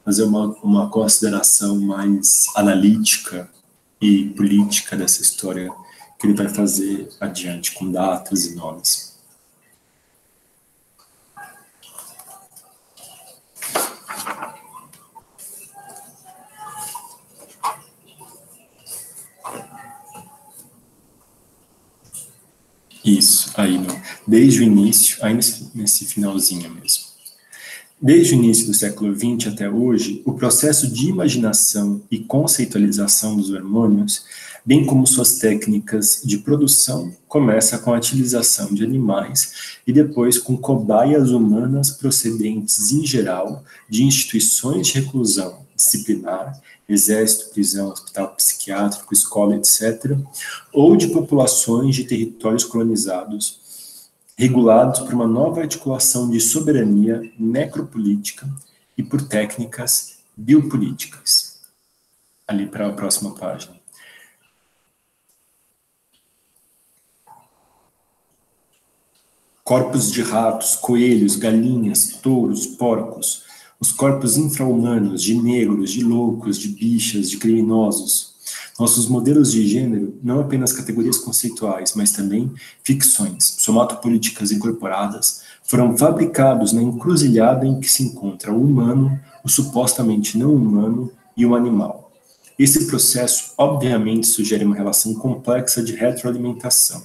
fazer uma consideração mais analítica e política dessa história que ele vai fazer adiante, com datas e nomes. Isso, aí, desde o início, aí nesse finalzinho mesmo. Desde o início do século XX até hoje, o processo de imaginação e conceitualização dos hormônios, bem como suas técnicas de produção, começa com a utilização de animais e depois com cobaias humanas procedentes, em geral, de instituições de reclusão disciplinar, exército, prisão, hospital psiquiátrico, escola, etc., ou de populações de territórios colonizados, regulados por uma nova articulação de soberania necropolítica e por técnicas biopolíticas. Ali para a próxima página. Corpos de ratos, coelhos, galinhas, touros, porcos, os corpos infra-humanos de negros, de loucos, de bichas, de criminosos. Nossos modelos de gênero, não apenas categorias conceituais, mas também ficções, somatopolíticas incorporadas, foram fabricados na encruzilhada em que se encontra o humano, o supostamente não humano e o animal. Esse processo, obviamente, sugere uma relação complexa de retroalimentação,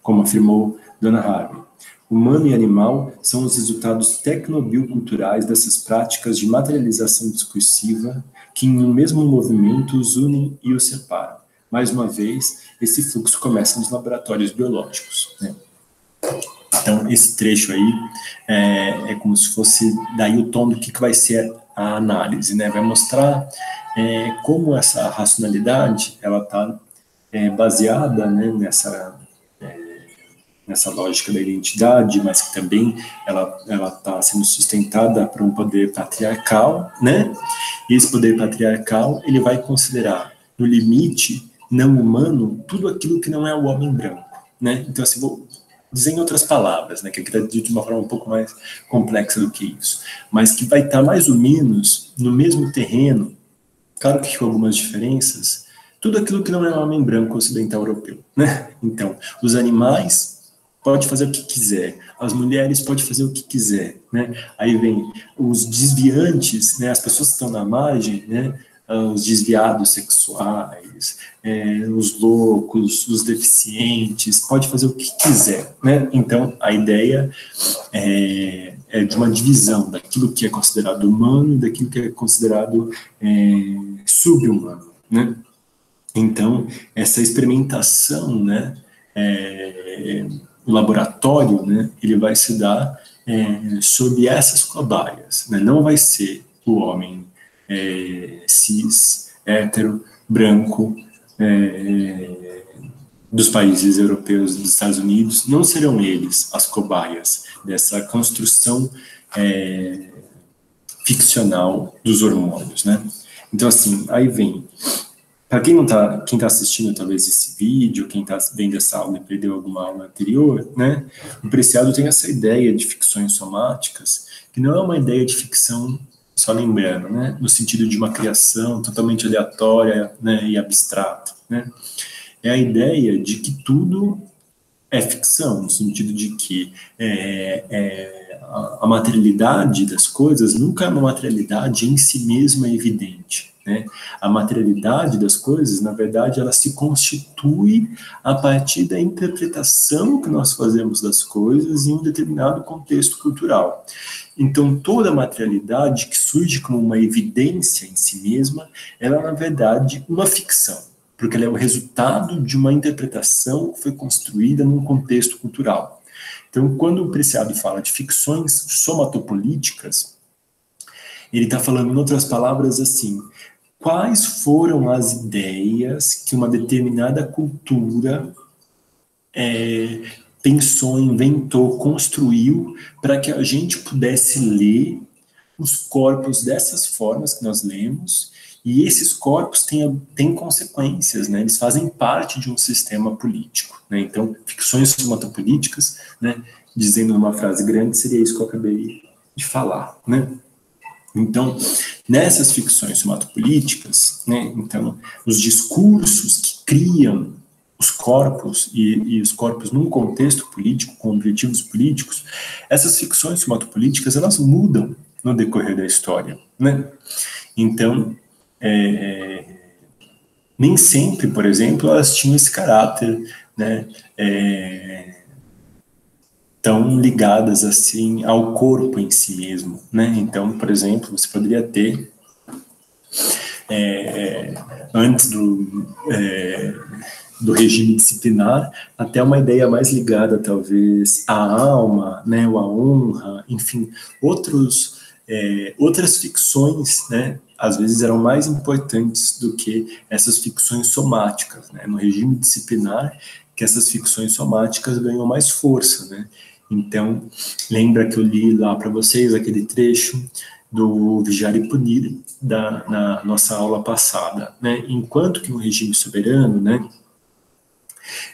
como afirmou Donna Haraway. Humano e animal são os resultados tecnobioculturais dessas práticas de materialização discursiva que, em um mesmo movimento, os unem e os separam, mais uma vez, esse fluxo começa nos laboratórios biológicos, né? Então, esse trecho aí é como se fosse daí o tom do que vai ser a análise, né? Vai mostrar como essa racionalidade, ela está baseada, né, nessa lógica da identidade, mas que também ela está sendo sustentada por um poder patriarcal, né? E esse poder patriarcal, ele vai considerar, no limite não humano, tudo aquilo que não é o homem branco, né? Então, assim, vou dizer em outras palavras, né, que aqui está dito de uma forma um pouco mais complexa do que isso, mas que vai estar mais ou menos no mesmo terreno, claro que com algumas diferenças, tudo aquilo que não é homem branco ocidental europeu, né? Então, os animais pode fazer o que quiser, as mulheres podem fazer o que quiser, né? Aí vem os desviantes, né? As pessoas que estão na margem, né? Os desviados sexuais, os loucos, os deficientes, pode fazer o que quiser, né? Então, a ideia é de uma divisão daquilo que é considerado humano e daquilo que é considerado sub-humano, né? Então, essa experimentação, né, o laboratório, né, ele vai se dar sob essas cobaias, né? Não vai ser o homem cis, hétero, branco, dos países europeus, dos Estados Unidos, não serão eles as cobaias dessa construção ficcional dos hormônios, né? Então, assim, aí vem, para quem está assistindo talvez esse vídeo, quem está vendo essa aula e perdeu alguma aula anterior, né? O Preciado tem essa ideia de ficções somáticas, que não é uma ideia de ficção, só lembrando, né? No sentido de uma criação totalmente aleatória, né, e abstrata, né? É a ideia de que tudo é ficção, no sentido de que a materialidade das coisas nunca é uma materialidade em si mesma evidente, né? A materialidade das coisas, na verdade, ela se constitui a partir da interpretação que nós fazemos das coisas em um determinado contexto cultural. Então, toda materialidade que surge como uma evidência em si mesma, ela é, na verdade, uma ficção, porque ela é o resultado de uma interpretação que foi construída num contexto cultural. Então, quando o Preciado fala de ficções somatopolíticas, ele está falando, em outras palavras, assim, quais foram as ideias que uma determinada cultura pensou, inventou, construiu, para que a gente pudesse ler os corpos dessas formas que nós lemos, e esses corpos têm consequências, né? Eles fazem parte de um sistema político, né? Então, ficções somatopolíticas, né? Dizendo numa frase grande, seria isso que eu acabei de falar, né? Então, nessas ficções somatopolíticas, né? Então, os discursos que criam os corpos e os corpos num contexto político, com objetivos políticos, essas ficções somatopolíticas, elas mudam no decorrer da história, né? Então, nem sempre, por exemplo, elas tinham esse caráter, né, tão ligadas assim ao corpo em si mesmo, né? Então, por exemplo, você poderia ter antes do regime disciplinar, até uma ideia mais ligada, talvez, à alma, né, ou à honra, enfim, outras ficções, né, às vezes eram mais importantes do que essas ficções somáticas, né, no regime disciplinar, que essas ficções somáticas ganham mais força, né. Então, lembra que eu li lá para vocês aquele trecho do Vigiar e Punir na nossa aula passada, né, enquanto que no regime soberano, né,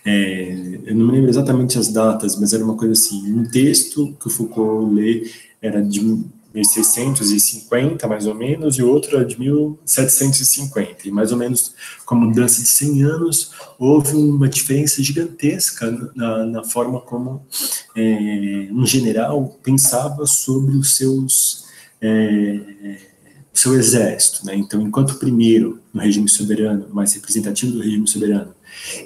eu não me lembro exatamente as datas, mas era uma coisa assim, um texto que o Foucault lê era de 1650, mais ou menos, e outro era de 1750, e mais ou menos com a mudança de 100 anos, houve uma diferença gigantesca na forma como um general pensava sobre o seu exército, né? Então, enquanto o primeiro, no regime soberano, mais representativo do regime soberano,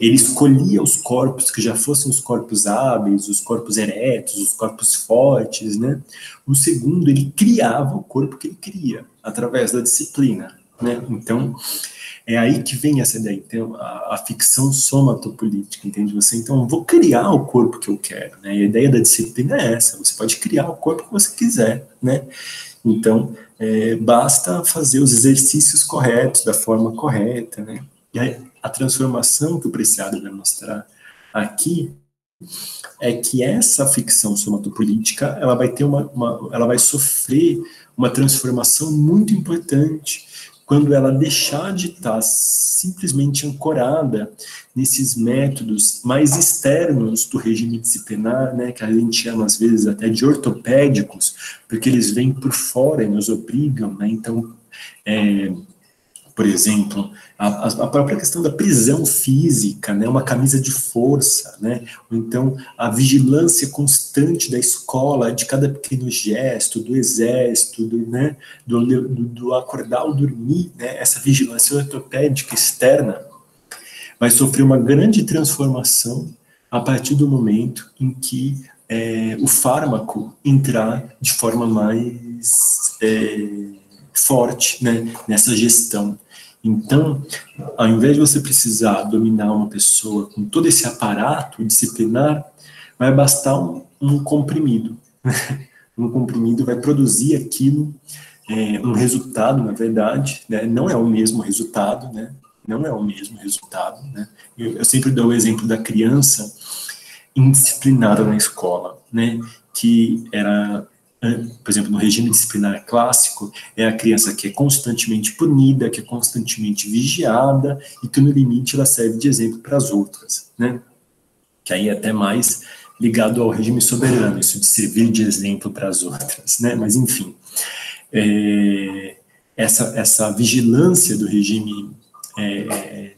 ele escolhia os corpos que já fossem os corpos hábeis, os corpos eretos, os corpos fortes, né? O segundo, ele criava o corpo que ele queria, através da disciplina, né? Então, é aí que vem essa ideia, então, a ficção somatopolítica, entende você? Então, eu vou criar o corpo que eu quero, né? E a ideia da disciplina é essa, você pode criar o corpo que você quiser, né? Então, basta fazer os exercícios corretos, da forma correta, né? E aí, a transformação que o Preciado vai mostrar aqui é que essa ficção somatopolítica, ela vai ter ela vai sofrer uma transformação muito importante quando ela deixar de estar simplesmente ancorada nesses métodos mais externos do regime disciplinar, né, que a gente chama às vezes até de ortopédicos, porque eles vêm por fora e nos obrigam, né, então, por exemplo, a própria questão da prisão física, né, uma camisa de força, né, ou então a vigilância constante da escola, de cada pequeno gesto, do exército, né, do acordar ou dormir, né, essa vigilância ortopédica externa vai sofrer uma grande transformação a partir do momento em que o fármaco entrar de forma mais forte, né, nessa gestão. Então, ao invés de você precisar dominar uma pessoa com todo esse aparato disciplinar, vai bastar um comprimido. Um comprimido vai produzir aquilo, um resultado, na verdade, né? Não é o mesmo resultado, né? Não é o mesmo resultado, né? Eu sempre dou o exemplo da criança indisciplinada na escola, né? Que era, por exemplo, no regime disciplinar clássico, é a criança que é constantemente punida, que é constantemente vigiada e que, no limite, ela serve de exemplo para as outras, né? Que aí é até mais ligado ao regime soberano, isso de servir de exemplo para as outras, né? Mas, enfim, essa vigilância do regime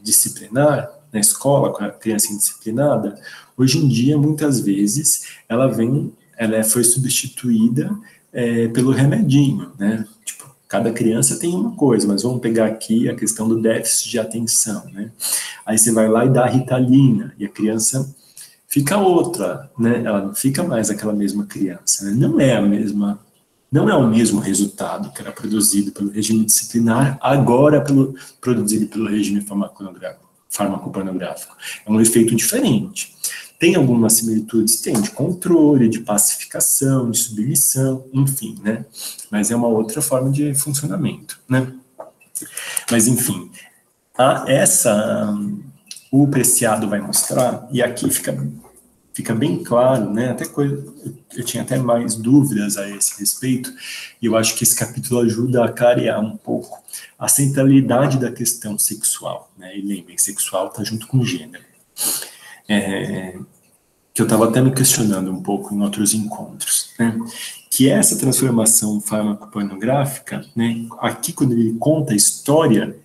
disciplinar na escola, com a criança indisciplinada, hoje em dia, muitas vezes, ela foi substituída pelo remedinho, né? Tipo, cada criança tem uma coisa, mas vamos pegar aqui a questão do déficit de atenção, né? Aí você vai lá e dá a Ritalina, e a criança fica outra, né? Ela não fica mais aquela mesma criança, né? Não é o mesmo resultado que era produzido pelo regime disciplinar, agora produzido pelo regime farmacopornográfico. É um efeito diferente. Tem algumas similitudes? Tem, de controle, de pacificação, de submissão, enfim, né? Mas é uma outra forma de funcionamento, né? Mas, enfim, o Preciado vai mostrar, e aqui fica bem claro, né? Eu tinha até mais dúvidas a esse respeito, e eu acho que esse capítulo ajuda a clarear um pouco a centralidade da questão sexual, né? E lembrem, sexual está junto com gênero. Que eu estava até me questionando um pouco em outros encontros, né? Que essa transformação farmacopornográfica, né? Aqui, quando ele conta a história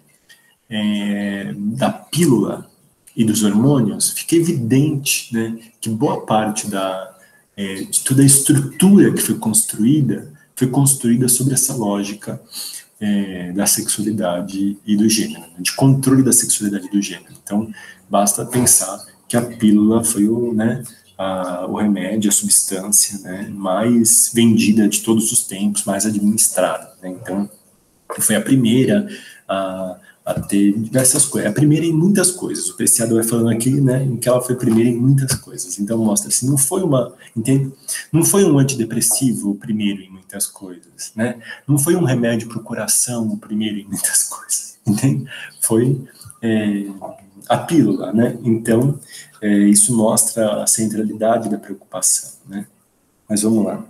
da pílula e dos hormônios, fica evidente, né, que boa parte de toda a estrutura que foi construída sobre essa lógica da sexualidade e do gênero, né, de controle da sexualidade e do gênero. Então, basta pensar que a pílula foi o remédio, a substância, né, mais vendida de todos os tempos, mais administrada, né? Então, foi a primeira a ter diversas coisas. A primeira em muitas coisas. O Preciado vai falando aqui, né, em que ela foi a primeira em muitas coisas. Então mostra assim, não foi um antidepressivo o primeiro em muitas coisas, né? Não foi um remédio para o coração o primeiro em muitas coisas, entende? Foi a pílula, né? Então isso mostra a centralidade da preocupação, né? Mas vamos lá.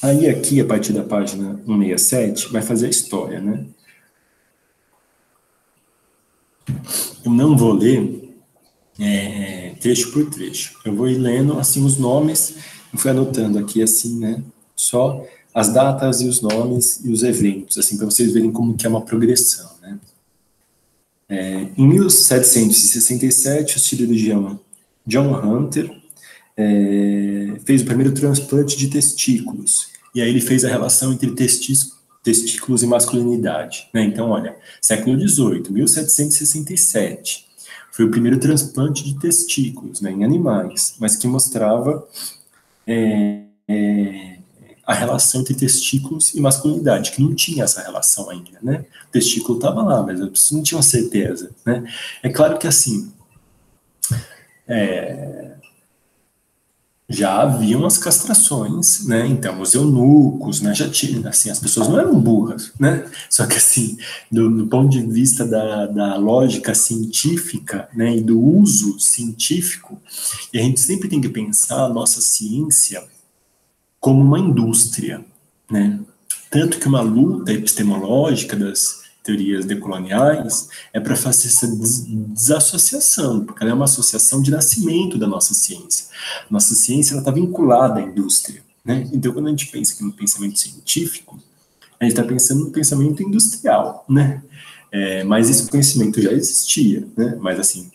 Aí aqui, a partir da página 167, vai fazer a história, né? Eu não vou ler trecho por trecho. Eu vou ir lendo, assim, os nomes, eu fui anotando aqui, assim, né? Só as datas e os nomes e os eventos, assim, para vocês verem como que é uma progressão, né? Em 1767, o cirurgião John Hunter fez o primeiro transplante de testículos. E aí ele fez a relação entre testículos e masculinidade, né? Então, olha, século XVIII, 1767, foi o primeiro transplante de testículos, né, em animais, mas que mostrava a relação entre testículos e masculinidade, que não tinha essa relação ainda, né? O testículo estava lá, mas as pessoas não tinham certeza, né? É claro que, assim, já haviam as castrações, né? Então, os eunucos, né? Já tinha, assim, as pessoas não eram burras, né? Só que, assim, do ponto de vista da lógica científica, né? E do uso científico, e a gente sempre tem que pensar a nossa ciência como uma indústria, né? Tanto que uma luta epistemológica das teorias decoloniais é para fazer essa desassociação, porque ela é uma associação de nascimento da nossa ciência. Nossa ciência está vinculada à indústria, né? Então, quando a gente pensa aqui no pensamento científico, a gente está pensando no pensamento industrial, né? Mas esse conhecimento já existia, né? Mas, assim,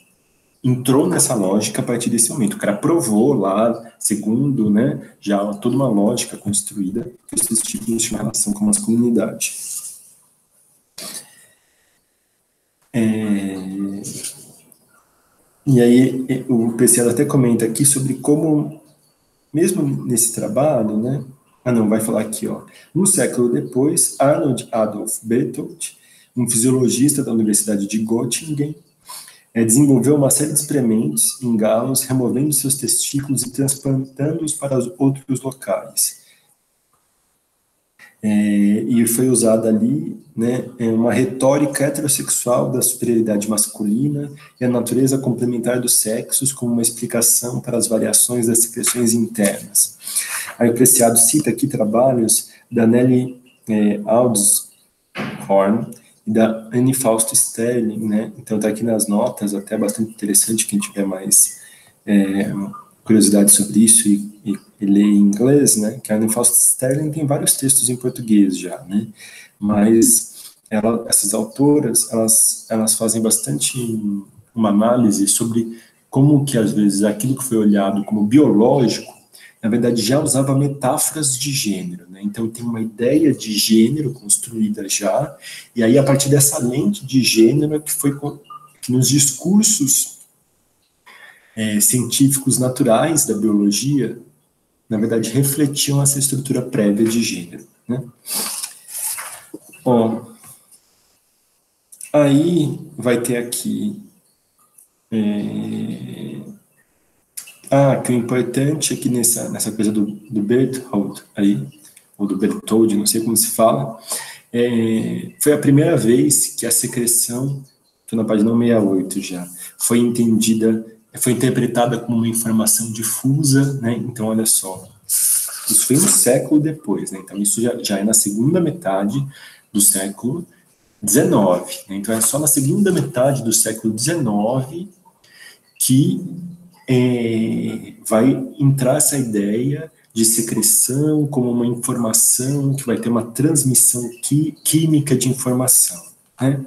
entrou nessa lógica a partir desse momento. O cara provou lá, segundo, né, já toda uma lógica construída, que os testículos tinham relação com a masculinidade. E aí o Preciado até comenta aqui sobre como, mesmo nesse trabalho, né, vai falar aqui, ó, um século depois, Arnold Adolf Berthold, um fisiologista da Universidade de Göttingen, desenvolveu uma série de experimentos em galos, removendo seus testículos e transplantando-os para outros locais. E foi usada ali, né, uma retórica heterossexual da superioridade masculina e a natureza complementar dos sexos como uma explicação para as variações das secreções internas. Aí o Preciado cita aqui trabalhos da Nelly Aldshorn, da Annie Fausto Sterling, né? Então está aqui nas notas, até bastante interessante quem tiver mais curiosidade sobre isso e ler em inglês, né? Que a Annie Fausto Sterling tem vários textos em português já, né? Mas essas autoras, elas fazem bastante uma análise sobre como que às vezes aquilo que foi olhado como biológico, na verdade, já usava metáforas de gênero, né? Então, tem uma ideia de gênero construída já, e aí, a partir dessa lente de gênero, que nos discursos científicos naturais da biologia, na verdade, refletiam essa estrutura prévia de gênero, né? Bom, aí vai ter aqui... que o importante é que nessa coisa do Berthold aí, ou do Berthold, não sei como se fala, foi a primeira vez que a secreção, estou na página 68 já, foi interpretada como uma informação difusa, né? Então, olha só, isso foi um século depois, né? Então, isso já é na segunda metade do século XIX, né? Então, é só na segunda metade do século XIX que vai entrar essa ideia de secreção como uma informação que vai ter uma transmissão química de informação, né?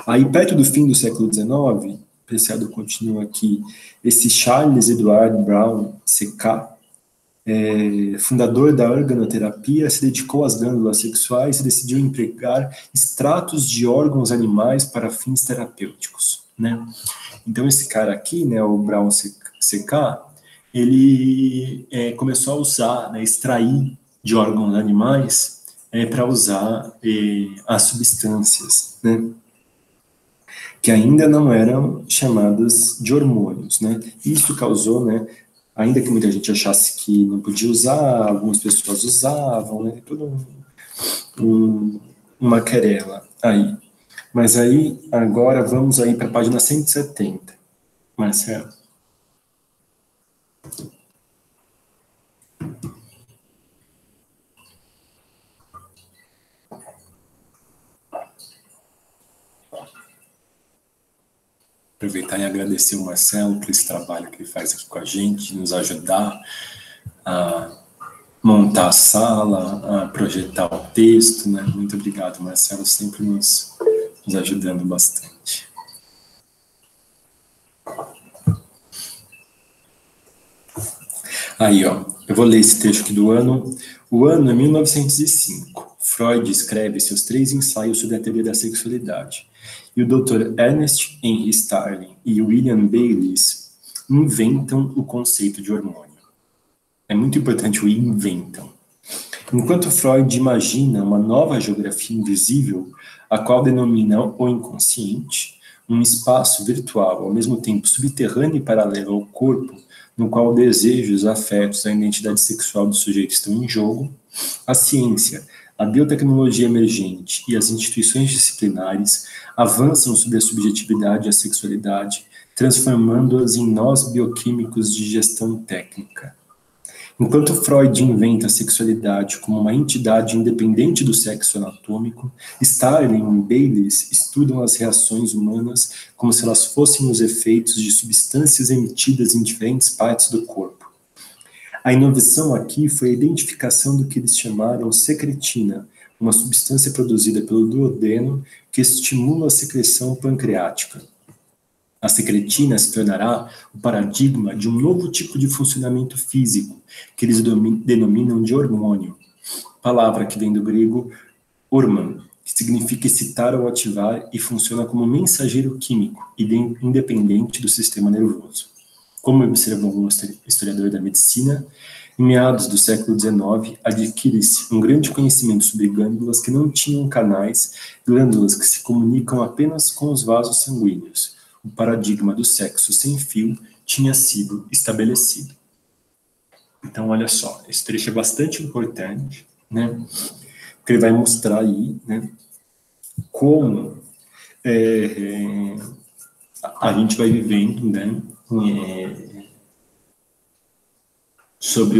Aí, perto do fim do século XIX, o Preciado continua aqui, esse Charles Edward Brown, CK, fundador da organoterapia, se dedicou às glândulas sexuais e decidiu empregar extratos de órgãos animais para fins terapêuticos, né? Então, esse cara aqui, né, o Brown CK, ele começou a usar, né, extrair de órgãos animais para usar as substâncias, né, que ainda não eram chamadas de hormônios, né? Isso causou, né, ainda que muita gente achasse que não podia usar, algumas pessoas usavam, né, toda uma querela aí. Mas aí, agora, vamos aí para a página 170. Marcelo. Aproveitar e agradecer o Marcelo por esse trabalho que ele faz aqui com a gente, nos ajudar a montar a sala, a projetar o texto, né? Muito obrigado, Marcelo, sempre nos ajudando bastante. Aí, ó, eu vou ler esse trecho aqui do ano. O ano é 1905. Freud escreve seus 3 ensaios sobre a teoria da sexualidade. E o Dr. Ernest Henry Starling e William Bayliss inventam o conceito de hormônio. É muito importante o inventam, Enquanto Freud imagina uma nova geografia invisível, a qual denomina o inconsciente, um espaço virtual, ao mesmo tempo subterrâneo e paralelo ao corpo, no qual o desejo, os afetos, a identidade sexual do sujeito estão em jogo, a ciência, a biotecnologia emergente e as instituições disciplinares avançam sobre a subjetividade e a sexualidade, transformando-as em nós bioquímicos de gestão técnica. Enquanto Freud inventa a sexualidade como uma entidade independente do sexo anatômico, Starling e Bayliss estudam as reações humanas como se elas fossem os efeitos de substâncias emitidas em diferentes partes do corpo. A inovação aqui foi a identificação do que eles chamaram secretina, uma substância produzida pelo duodeno que estimula a secreção pancreática. A secretina se tornará o paradigma de um novo tipo de funcionamento físico, que eles denominam de hormônio, palavra que vem do grego hormon, que significa excitar ou ativar e funciona como mensageiro químico, independente do sistema nervoso. Como observou um historiador da medicina, em meados do século XIX, adquire-se um grande conhecimento sobre glândulas que não tinham canais, glândulas que se comunicam apenas com os vasos sanguíneos. O paradigma do sexo sem fio tinha sido estabelecido. Então, olha só, esse trecho é bastante importante, né? Porque ele vai mostrar aí, né, como a gente vai vivendo, né, sobre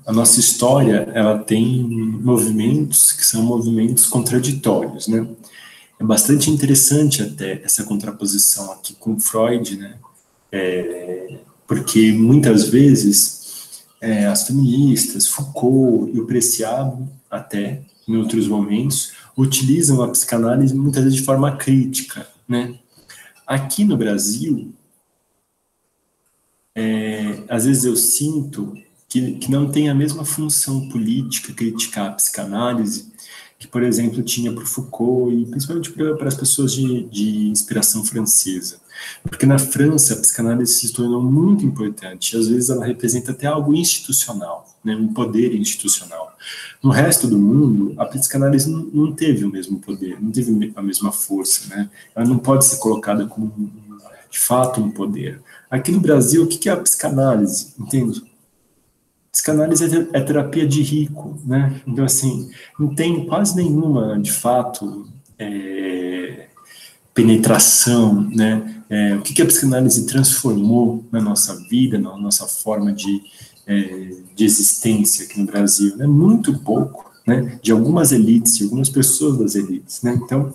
a nossa história, ela tem movimentos que são movimentos contraditórios, né? É bastante interessante até essa contraposição aqui com Freud, né? Porque muitas vezes as feministas, Foucault e o Preciado, até em outros momentos, utilizam a psicanálise muitas vezes de forma crítica, né? Aqui no Brasil, às vezes eu sinto que não tem a mesma função política criticar a psicanálise que, por exemplo, tinha para Foucault e principalmente para as pessoas de inspiração francesa. Porque na França a psicanálise se tornou muito importante, e às vezes ela representa até algo institucional, né, um poder institucional. No resto do mundo, a psicanálise não teve o mesmo poder, não teve a mesma força, né? Ela não pode ser colocada como, de fato, um poder. Aqui no Brasil, o que é a psicanálise? Entende? Psicanálise é terapia de rico, né? Então, assim, não tem quase nenhuma, de fato, penetração, né? O que a psicanálise transformou na nossa vida, na nossa forma de existência aqui no Brasil? É muito pouco, né? De algumas elites, de algumas pessoas das elites, né? Então,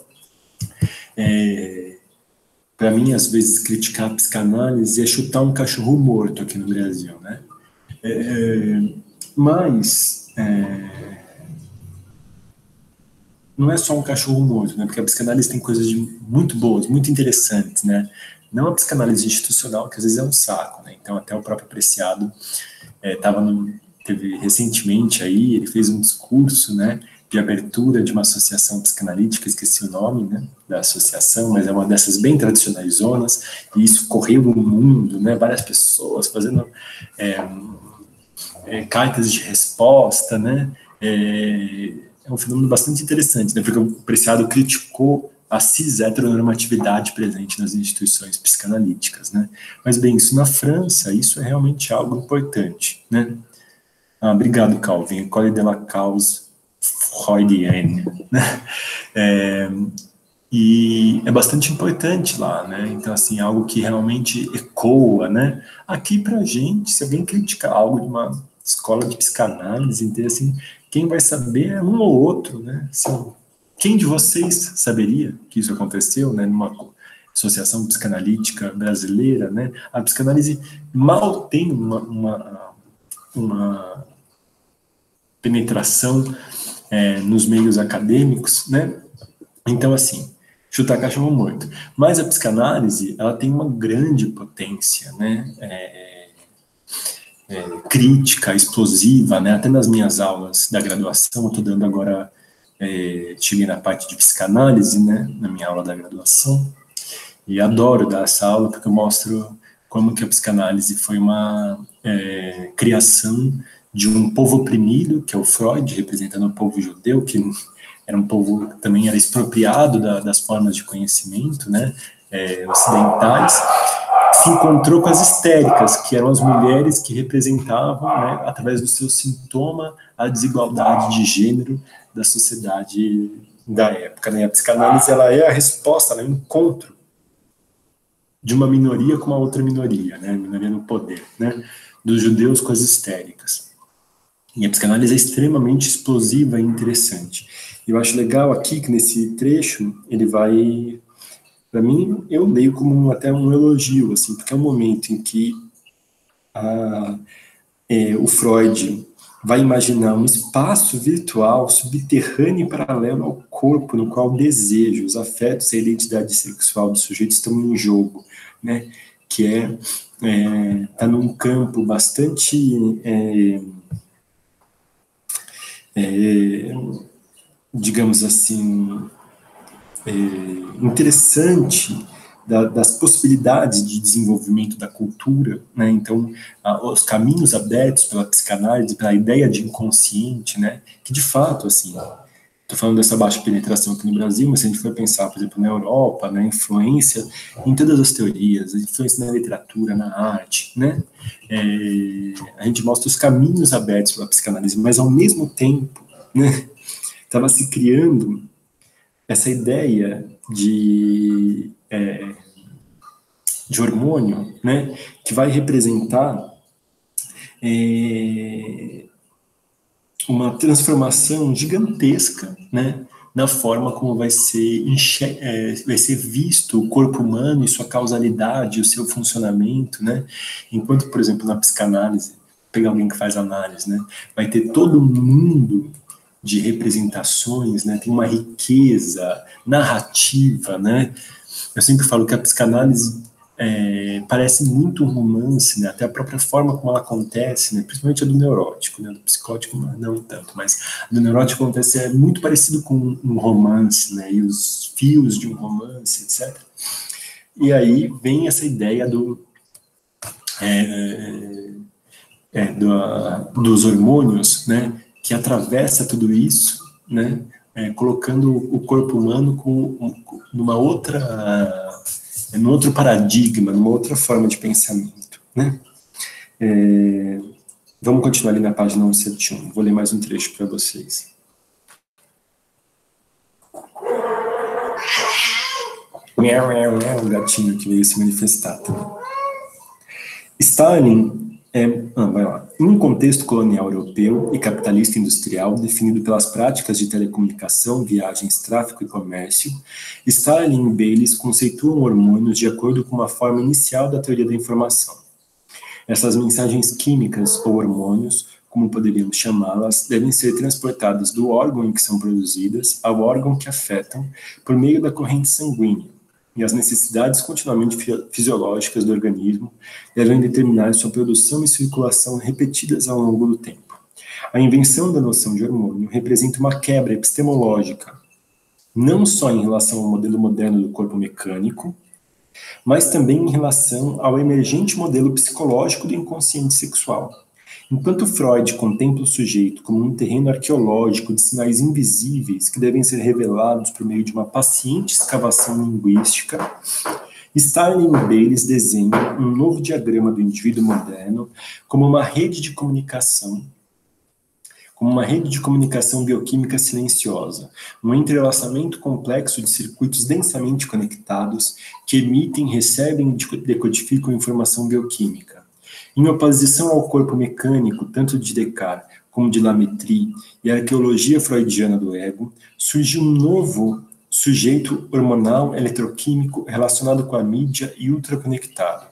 para mim, às vezes, criticar a psicanálise é chutar um cachorro morto aqui no Brasil, né? Mas não é só um cachorro morto, né? Porque a psicanálise tem coisas muito boas, muito interessantes, né? Não a psicanálise institucional, que às vezes é um saco, né? Então, até o próprio Preciado teve recentemente aí, ele fez um discurso, né, de abertura de uma associação psicanalítica, esqueci o nome, né, da associação, mas é uma dessas bem tradicionais zonas, e isso correu no mundo, né, várias pessoas fazendo cartas de resposta, né, é um fenômeno bastante interessante, né, porque o Preciado criticou a cis-heteronormatividade presente nas instituições psicanalíticas, né, mas bem, isso na França, isso é realmente algo importante, né. Obrigado, Calvin, École de la cause freudienne, né, e é bastante importante lá, né, então, assim, algo que realmente ecoa, né, aqui pra gente, se alguém criticar algo de uma escola de psicanálise, então, assim, quem vai saber é um ou outro, né, assim, quem de vocês saberia que isso aconteceu, né, numa associação psicanalítica brasileira, né, a psicanálise mal tem uma penetração nos meios acadêmicos, né, então, assim, chutar cachorro morto. Mas a psicanálise, ela tem uma grande potência, né, crítica, explosiva, né, até nas minhas aulas da graduação, eu estou dando agora, cheguei na parte de psicanálise, né, na minha aula da graduação, e adoro dar essa aula porque eu mostro como que a psicanálise foi uma criação de um povo oprimido, que é o Freud, representando o povo judeu, que era um povo que também era expropriado das formas de conhecimento, né, ocidentais, se encontrou com as histéricas, que eram as mulheres que representavam, né, através do seu sintoma, a desigualdade de gênero da sociedade da época, né? A psicanálise, ela é a resposta, ela é o encontro de uma minoria com uma outra minoria, né? Minoria no poder, né? Dos judeus com as histéricas. E a psicanálise é extremamente explosiva e interessante. Eu acho legal aqui que nesse trecho ele vai, para mim, eu leio como até um elogio, assim, porque é um momento em que o Freud vai imaginar um espaço virtual subterrâneo e paralelo ao corpo, no qual o desejo, os afetos e a identidade sexual do sujeito estão em jogo, né? Que tá num campo bastante digamos assim, interessante das possibilidades de desenvolvimento da cultura, né? Então, os caminhos abertos pela psicanálise, pela ideia de inconsciente, né? Que de fato, assim, estou falando dessa baixa penetração aqui no Brasil, mas se a gente for pensar, por exemplo, na Europa, na influência em todas as teorias, a influência na literatura, na arte, né? A gente mostra os caminhos abertos pela psicanálise, mas ao mesmo tempo, né? Estava se criando essa ideia de hormônio, né, que vai representar uma transformação gigantesca, né, na forma como vai ser visto o corpo humano e sua causalidade, o seu funcionamento, né, enquanto, por exemplo, na psicanálise, pegar alguém que faz análise, né, vai ter todo um mundo de representações, né, tem uma riqueza narrativa, né. Eu sempre falo que a psicanálise parece muito um romance, né, até a própria forma como ela acontece, né, principalmente a do neurótico, né, do psicótico não tanto, mas a do neurótico acontece muito parecido com um romance, né, e os fios de um romance, etc. E aí vem essa ideia dos hormônios, né, que atravessa tudo isso, né, colocando o corpo humano num outro paradigma, numa outra forma de pensamento, né. Vamos continuar ali na página 171, vou ler mais um trecho para vocês. O gatinho que veio se manifestar também. Stalin vai lá. Em um contexto colonial europeu e capitalista industrial definido pelas práticas de telecomunicação, viagens, tráfico e comércio, Stalin e Baylis conceituam hormônios de acordo com uma forma inicial da teoria da informação. Essas mensagens químicas ou hormônios, como poderíamos chamá-las, devem ser transportadas do órgão em que são produzidas ao órgão que afetam por meio da corrente sanguínea. E as necessidades continuamente fisiológicas do organismo devem determinar sua produção e circulação repetidas ao longo do tempo. A invenção da noção de hormônio representa uma quebra epistemológica, não só em relação ao modelo moderno do corpo mecânico, mas também em relação ao emergente modelo psicológico do inconsciente sexual. Enquanto Freud contempla o sujeito como um terreno arqueológico de sinais invisíveis que devem ser revelados por meio de uma paciente escavação linguística, Stalin e Baylis desenham um novo diagrama do indivíduo moderno como uma rede de comunicação bioquímica silenciosa, um entrelaçamento complexo de circuitos densamente conectados que emitem, recebem e decodificam informação bioquímica. Em oposição ao corpo mecânico, tanto de Descartes como de Lametrie e a arqueologia freudiana do ego, surgiu um novo sujeito hormonal eletroquímico relacionado com a mídia e ultraconectado.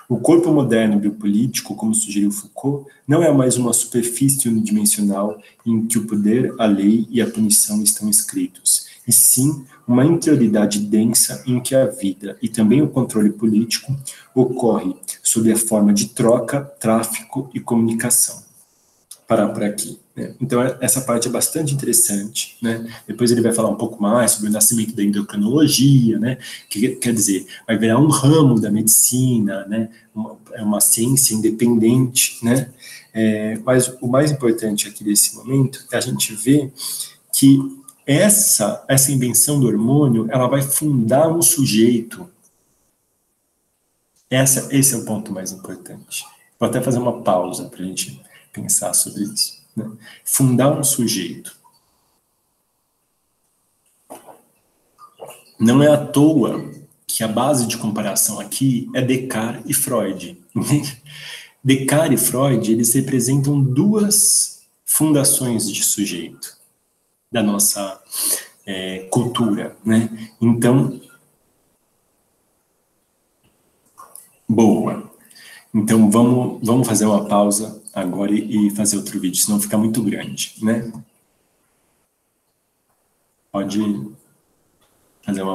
O corpo moderno biopolítico, como sugeriu Foucault, não é mais uma superfície unidimensional em que o poder, a lei e a punição estão escritos, e sim uma interioridade densa em que a vida e também o controle político ocorre sob a forma de troca, tráfico e comunicação. Parar por aqui, né? Então, essa parte é bastante interessante, né? Depois ele vai falar um pouco mais sobre o nascimento da endocrinologia, né? Que quer dizer, vai virar um ramo da medicina, né? Uma ciência independente, né? Mas o mais importante aqui desse momento é a gente ver que essa invenção do hormônio, ela vai fundar um sujeito. Esse é o ponto mais importante. Vou até fazer uma pausa para a gente pensar sobre isso, né? Fundar um sujeito. Não é à toa que a base de comparação aqui é Descartes e Freud. Descartes e Freud, eles representam duas fundações de sujeito da nossa cultura, né? Então, boa. Então, vamos fazer uma pausa agora e fazer outro vídeo, senão fica muito grande, né? Pode fazer uma